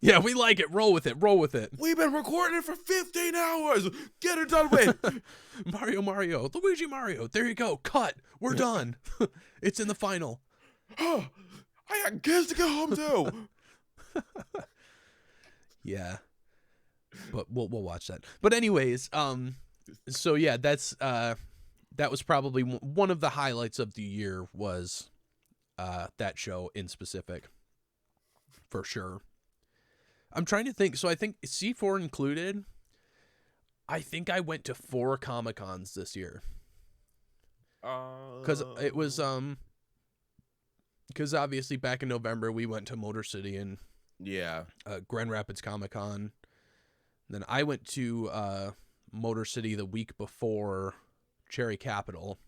Yeah, we like it. Roll with it. We've been recording it for 15 hours. Get it done with. Mario, Luigi Mario. There you go. Cut. We're done. It's in the final. I got kids to get home to. Yeah. But we'll watch that. But anyways, so yeah, that was probably one of the highlights of the year was that show in specific. For sure. I'm trying to think. So I think C4 included, I think I went to 4 Comic-Cons this year. Cuz it was cuz obviously back in November we went to Motor City and yeah, Grand Rapids Comic-Con. Then I went to Motor City the week before Cherry Capital.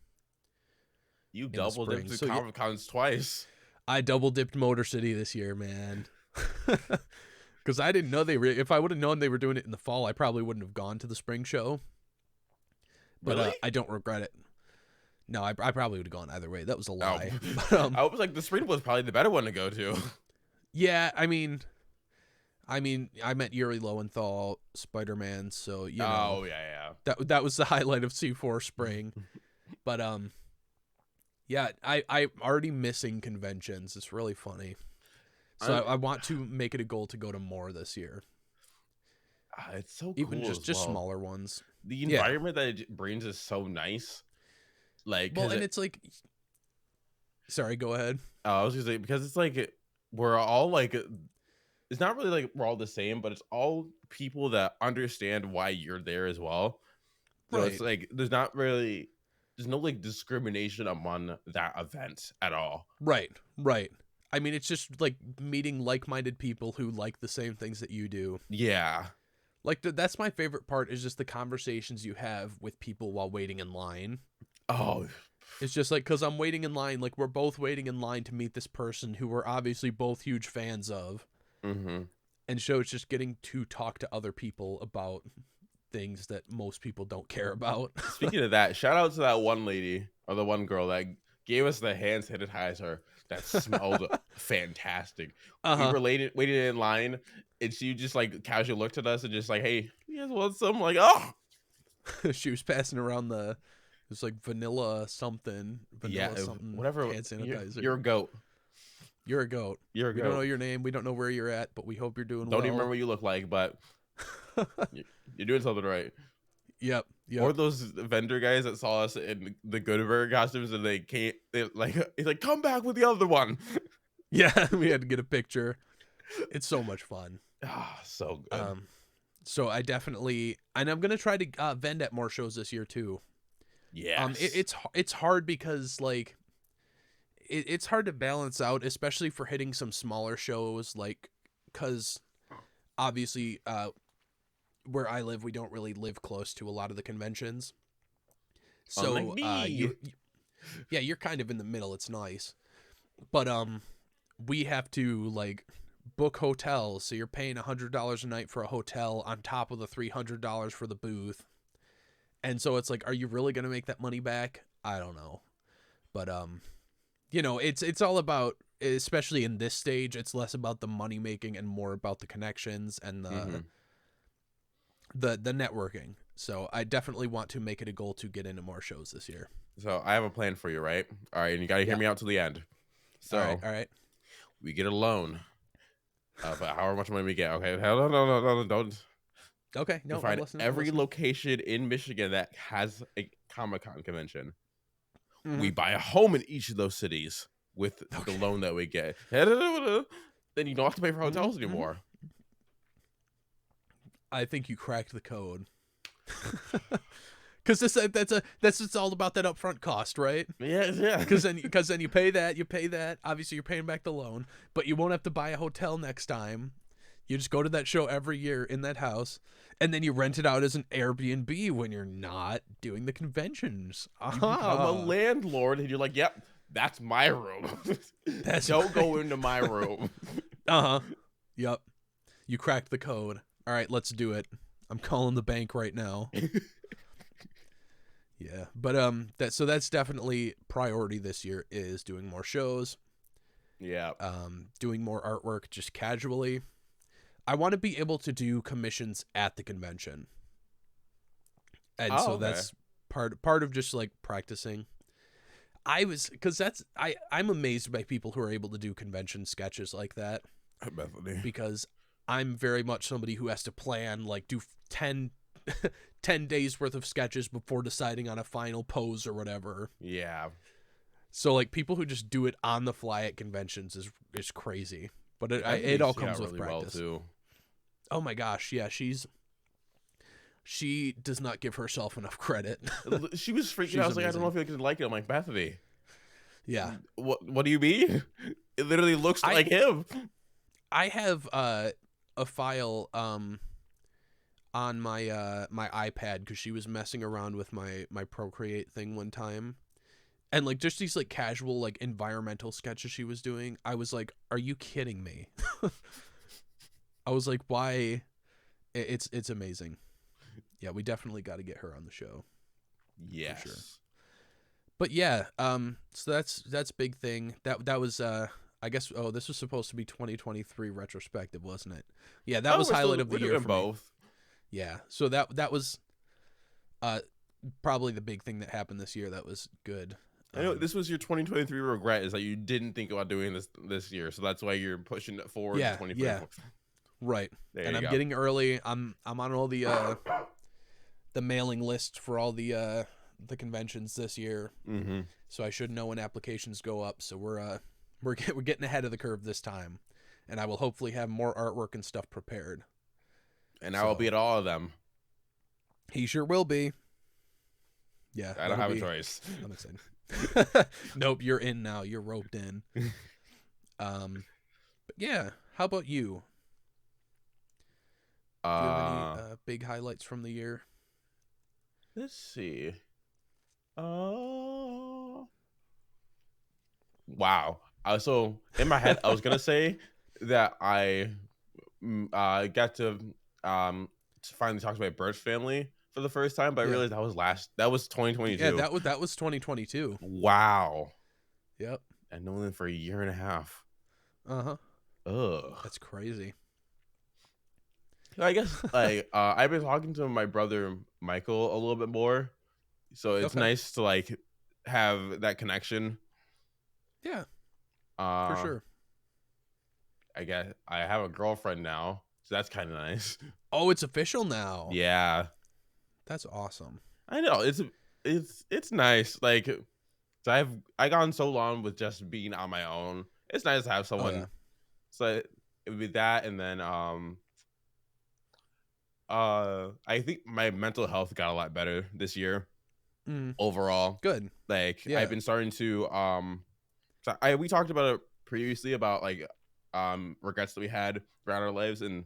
You double dipped So, Comic Cons twice. I double dipped Motor City this year, man. Because I didn't know if I would have known they were doing it in the fall, I probably wouldn't have gone to the spring show. But Really? I don't regret it. No, I probably would have gone either way. That was a lie. Oh. But, I was like, the spring was probably the better one to go to. yeah, I mean, I met Yuri Lowenthal, Spider-Man, so you know. Oh yeah. That was the highlight of C4 spring. But yeah, I'm already missing conventions. It's really funny. So I want to make it a goal to go to more this year. It's so cool. Even just as well. smaller ones. The environment that it brings is so nice. Like, well, and it's like, sorry, go ahead. I was gonna say, because it's like we're all like, it's not really like we're all the same, but it's all people that understand why you're there as well. So Right. it's like there's no like discrimination among that event at all. Right. I mean, it's just like meeting like-minded people who like the same things that you do. Yeah. Like that's my favorite part is just the conversations you have with people while waiting in line. Oh, it's just like, because I'm waiting in line, like we're both waiting in line to meet this person who we're obviously both huge fans of. mm-hmm. And so it's just getting to talk to other people about things that most people don't care about. Speaking of that, shout out to that one lady or the one girl that gave us the hand sanitizer that smelled fantastic. We were waiting in line, and she just like casually looked at us and just like, "Hey, you guys want some?" Like, oh, she was passing around it's like vanilla something, something, whatever. hand sanitizer. You're a goat. You're a goat. You're a We goat. don't know your name. We don't know where you're at, but we hope you're doing well. Don't even remember what you look like, but you're doing something right. Yep. Or those vendor guys that saw us in the Goodburger costumes and he's like, come back with the other one. Yeah, we had to get a picture. It's so much fun. Ah, so good. So I definitely, and I'm gonna try to vend at more shows this year too. Yes. It's hard because like it's hard to balance out, especially for hitting some smaller shows, like because obviously where I live, we don't really live close to a lot of the conventions. Unlike So me. yeah, you're kind of in the middle. It's nice, but we have to like book hotels, so you're paying $100 a night for a hotel on top of the $300 for the booth, and so it's like, are you really gonna make that money back? I don't know, but it's all about, especially in this stage, it's less about the money making and more about the connections and Mm-hmm. the networking. So I definitely want to make it a goal to get into more shows this year. So I have a plan for you, right? All right, and you got to hear Yeah. me out to the end. All right. So All right. we get a loan of however much money we get. Okay, no, don't. Okay. To No, I'm find listening. I'm every listening. location in Michigan that has a Comic-Con convention. Mm-hmm. We buy a home in each of those cities with the Okay. loan that we get. Then you don't have to pay for hotels Mm-hmm. Mm-hmm. anymore. I think you cracked the code. Because that's it's all about that upfront cost, right? Yeah. Because then you pay that. Obviously, you're paying back the loan, but you won't have to buy a hotel next time. You just go to that show every year in that house, and then you rent it out as an Airbnb when you're not doing the conventions. You become a Ah, landlord, and you're like, "Yep, that's my room. that's Don't go into my room." uh-huh. Yep. You cracked the code. All right, let's do it. I'm calling the bank right now. Yeah, but that's definitely priority this year is doing more shows, Yeah. doing more artwork just casually. I want to be able to do commissions at the convention, and Oh, so okay. that's part of just like practicing. I'm amazed by people who are able to do convention sketches like that, Bethany. because I'm very much somebody who has to plan, like do 10 10 days worth of sketches before deciding on a final pose or whatever. Yeah. So like people who just do it on the fly at conventions is crazy. But Bethany it all came comes out with really well practice. too. Oh my gosh, yeah, she does not give herself enough credit. She was freaking She's out. I was like, I don't know amazing. if you could like it. I'm like, Bethany, Yeah. what do you mean? It literally looks I like him. I have a file on my iPad because she was messing around with my Procreate thing one time. And like just these like casual like environmental sketches she was doing. I was like, are you kidding me? I was like, why? It's amazing. Yeah, we definitely got to get her on the show for sure. Yes. But yeah, so that's big thing. That was I guess, oh, this was supposed to be 2023 retrospective, wasn't it? Yeah, that Oh, was highlight of we're the year doing for me. both. Yeah. So that was uh probably the big thing that happened this year that was good. I know this was your 2023 regret is that you didn't think about doing this year, so that's why you're pushing it forward to Yeah, yeah. 2024. Right. There And you I'm go. getting early. I'm on all the mailing list for all the conventions this year. Mm-hmm. So I should know when applications go up. So we're getting ahead of the curve this time. And I will hopefully have more artwork and stuff prepared. And I will be at all of them. He sure will be. Yeah, I don't have a choice. I'm excited. Nope, you're in now. You're roped in. But yeah, how about you? Do you have any big highlights from the year? Let's see. Wow. So in my head, I was gonna say that I got to finally talk to my birth family for the first time, but I Yeah. realized that was Yeah, 2022. that was 2022. Wow. Yep. And known them for a year and a half. Uh-huh. Ugh. That's crazy. I guess like I've been talking to my brother Michael a little bit more, so it's Okay. nice to like have that connection. Yeah, for Uh, sure. I guess I have a girlfriend now, so that's kind of nice. Oh, it's official now. Yeah, That's awesome. I know it's nice. Like, so I gone so long with just being on my own. It's nice to have Oh yeah. someone. So it would be that, and then I think my mental health got a lot better this year. overall. Good. Like Yeah. I've been starting to we talked about it previously about like regrets that we had throughout our lives, and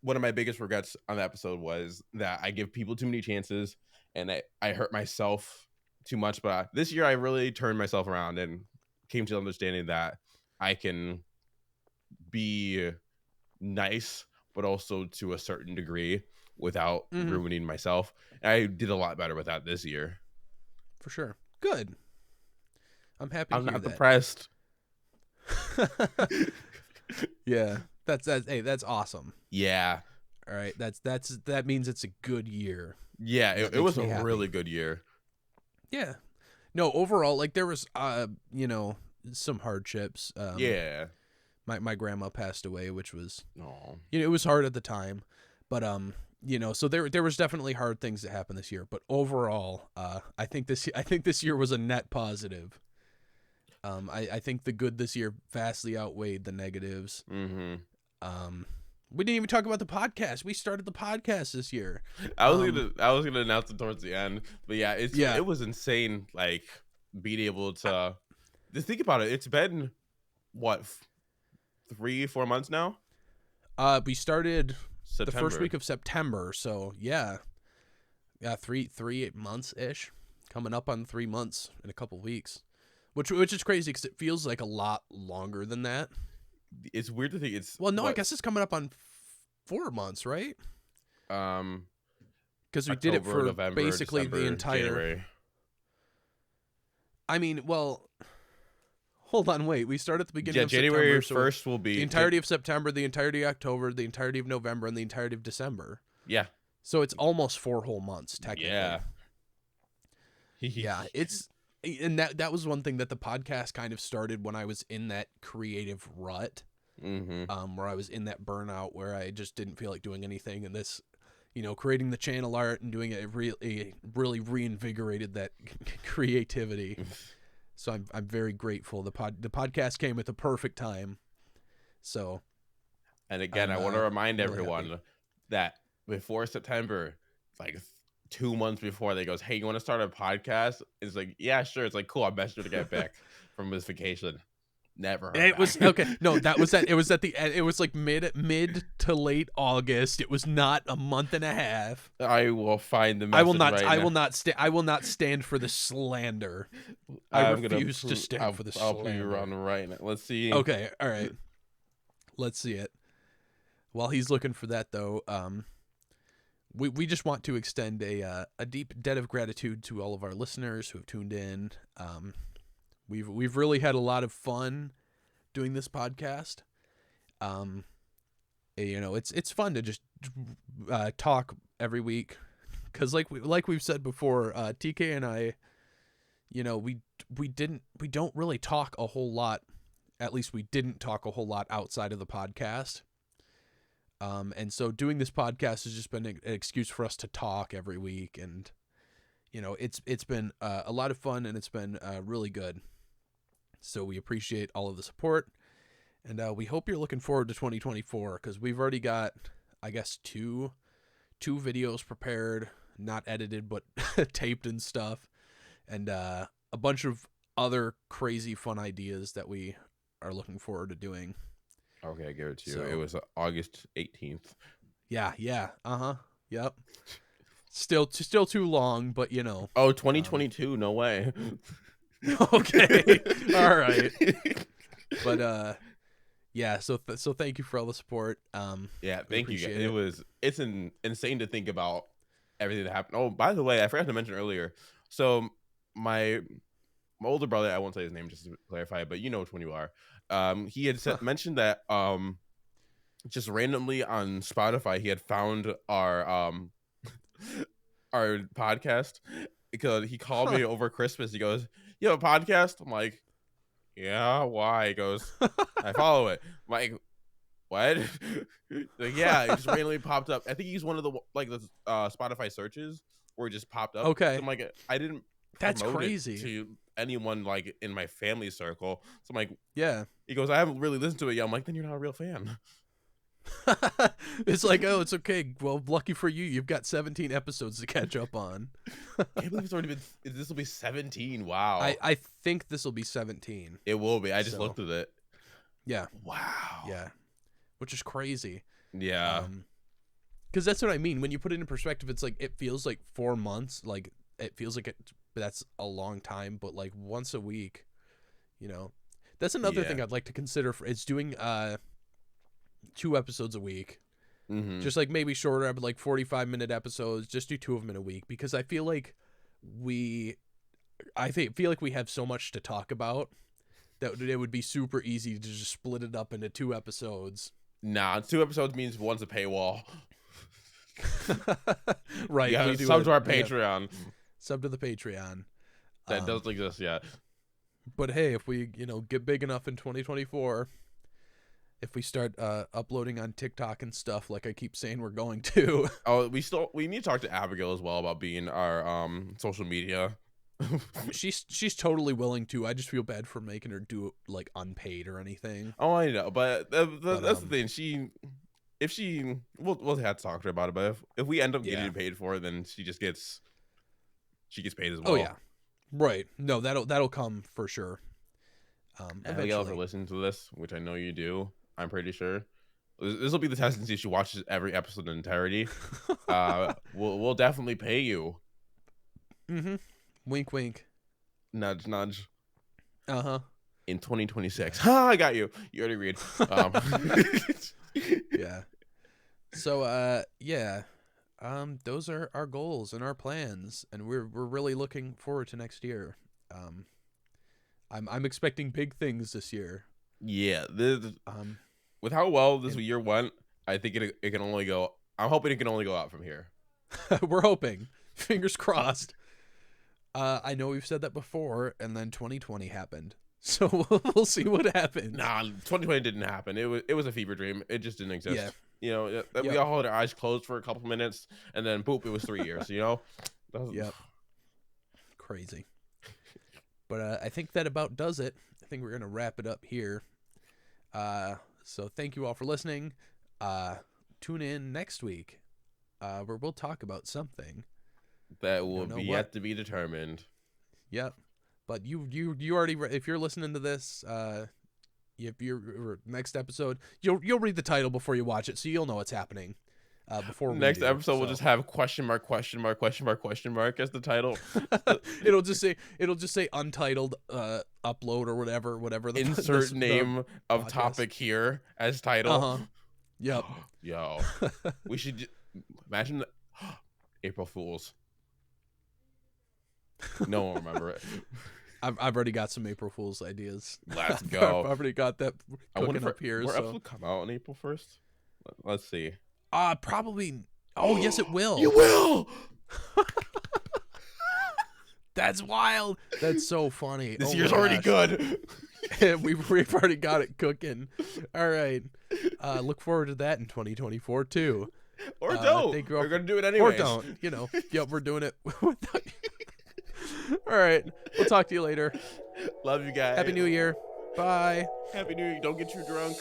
one of my biggest regrets on the episode was that I give people too many chances and I hurt myself too much. But this year I really turned myself around and came to understanding that I can be nice, but also to a certain degree without ruining myself. And I did a lot better with that this year. For sure. Good. I'm happy to I'm hear not that. depressed. Yeah. That's awesome. Yeah. All right. That means it's a good year. Yeah, it was a happy. really good year. Yeah. No, overall, like there was some hardships. Yeah. My grandma passed away, which was Oh. it was hard at the time. But so there was definitely hard things that happened this year. But overall, I think this year was a net positive. I think the good this year vastly outweighed the negatives. Mm-hmm. We didn't even talk about the podcast. We started the podcast this year. I was gonna announce it towards the end, but yeah, it was insane. Like being able to just think about it. It's been what 3-4 months now. We started September. the first week of September. So yeah, 3 months ish, coming up on 3 months in a couple weeks, which is crazy because it feels like a lot longer than that. It's weird to think it's I guess it's coming up on 4 months, right? Because we did it for November, basically December, the entire. January. I mean, well, hold on, wait. We start at the beginning of January September. 1st will be the entirety of September, the entirety of October, the entirety of November, and the entirety of December. Yeah. So it's almost 4 whole months, technically. Yeah. Yeah, and that was one thing that the podcast kind of started when I was in that creative rut. Mm-hmm. Where I was in that burnout where I just didn't feel like doing anything, and this, creating the channel art and doing it really reinvigorated that creativity. So I'm very grateful. The podcast came at the perfect time. So, and again, I want to remind really everyone happy. that before September, like 2 months before, they goes, "Hey, you want to start a podcast?" It's like, "Yeah, sure." It's like, "Cool, I'll message you to get back from this vacation." Never heard It back. was okay. No, that was that. It was at the end. It was like mid to late August. It was not a month and a half. I will find the message. I will not stand for the slander. I refuse to stand for the slander. I'll put you around right now. Let's see. Okay, all right. Let's see it. While he's looking for that, though, we just want to extend a deep debt of gratitude to all of our listeners who have tuned in. We've really had a lot of fun doing this podcast. It's fun to just talk every week, because like we've said before, TK and I, we don't really talk a whole lot. At least we didn't talk a whole lot outside of the podcast. And so doing this podcast has just been an excuse for us to talk every week, and it's been a lot of fun, and it's been really good. So we appreciate all of the support, and we hope you're looking forward to 2024, because we've already got, I guess, two videos prepared, not edited but taped and stuff, and a bunch of other crazy fun ideas that we are looking forward to doing. Okay, I give it to you. It was August 18th. Yeah. Yep. Still too long, but Oh, 2022. No way. Okay. All right. But yeah, so thank you for all the support. Yeah, thank you guys. It's insane to think about everything that happened. Oh, by the way, I forgot to mention earlier. So my older brother, I won't say his name just to clarify, but you know which one you are. He had mentioned that just randomly on Spotify he had found our our podcast, because he called me over Christmas. He goes, "You have a podcast?" I'm like, "Yeah, why?" He goes, "I follow it." I'm like, "What?" Like, yeah, it just randomly popped up. I think he's one of the the Spotify searches where it just popped up. Okay. So I'm like, I didn't That's promote crazy. it to anyone like in my family circle. So I'm like, yeah. He goes, "I haven't really listened to it yet." I'm like, "Then you're not a real fan." It's like, oh, it's okay. Well, lucky for you, you've got 17 episodes to catch up on. I can't believe it's already been. This will be 17. Wow. I think this will be 17. It will be. I just looked at it. Yeah. Wow. Yeah. Which is crazy. Yeah. Because that's what I mean. When you put it in perspective, it's like, it feels like 4 months. Like, it feels like that's a long time, but like once a week, you know. That's another thing I'd like to consider. It's doing 2 episodes a week. Mm-hmm. Just like maybe shorter, but like 45-minute episodes. Just do 2 of them in a week, because I feel like we have so much to talk about that it would be super easy to just split it up into 2 episodes. Nah, 2 episodes means one's a paywall. Right. Yeah, we do sub to our Patreon. Sub to the Patreon. That doesn't exist yet. But hey, if we, get big enough in 2024, if we start uploading on TikTok and stuff like I keep saying we're going to. Oh, we need to talk to Abigail as well about being our social media. She's totally willing to. I just feel bad for making her do it like unpaid or anything. Oh, I know, but that's the thing. We'll have to talk to her about it. But if we end up getting paid for it, then she gets paid as well. Oh yeah, right. No, that'll come for sure. Abigail, if you're listening to this, which I know you do, I'm pretty sure this will be the test and see if she watches every episode in entirety. We'll definitely pay you. Mm-hmm. Wink, wink. Nudge, nudge. Uh-huh. In 2026. Ha! I got you. You already read. Yeah. So, those are our goals and our plans, and we're really looking forward to next year. I'm expecting big things this year. Yeah. With how well this year went, I think it can only go. I'm hoping it can only go out from here. We're hoping. Fingers crossed. I know we've said that before, and then 2020 happened. So we'll see what happens. Nah, 2020 didn't happen. It was a fever dream. It just didn't exist. Yeah. We all had our eyes closed for a couple minutes, and then boop, it was 3 years. Yep. Crazy. But I think that about does it. I think we're gonna wrap it up here. So thank you all for listening. Tune in next week, where we'll talk about something that will be yet to be determined. Yep. But you already, if you're listening to this, if you're next episode, you'll read the title before you watch it, so you'll know what's happening. Before next episode, we'll just have question mark as the title. It'll just say untitled upload or whatever. The insert name of podcast. Topic here as title. Yep. Yo, we should imagine April Fools. No one will remember it. I've already got some April Fool's ideas. Let's go. I've already got that cooking up here. Will so episode come out on April 1st? Let's see. Probably. Oh, yes, it will. You will. That's wild. That's so funny. This year's already good. We've already got it cooking. All right. Look forward to that in 2024 too. Or don't. We're gonna do it anyway. Or don't. Yep, we're doing it. All right. We'll talk to you later. Love you guys. Happy New Year. Bye. Happy New Year. Don't get too drunk.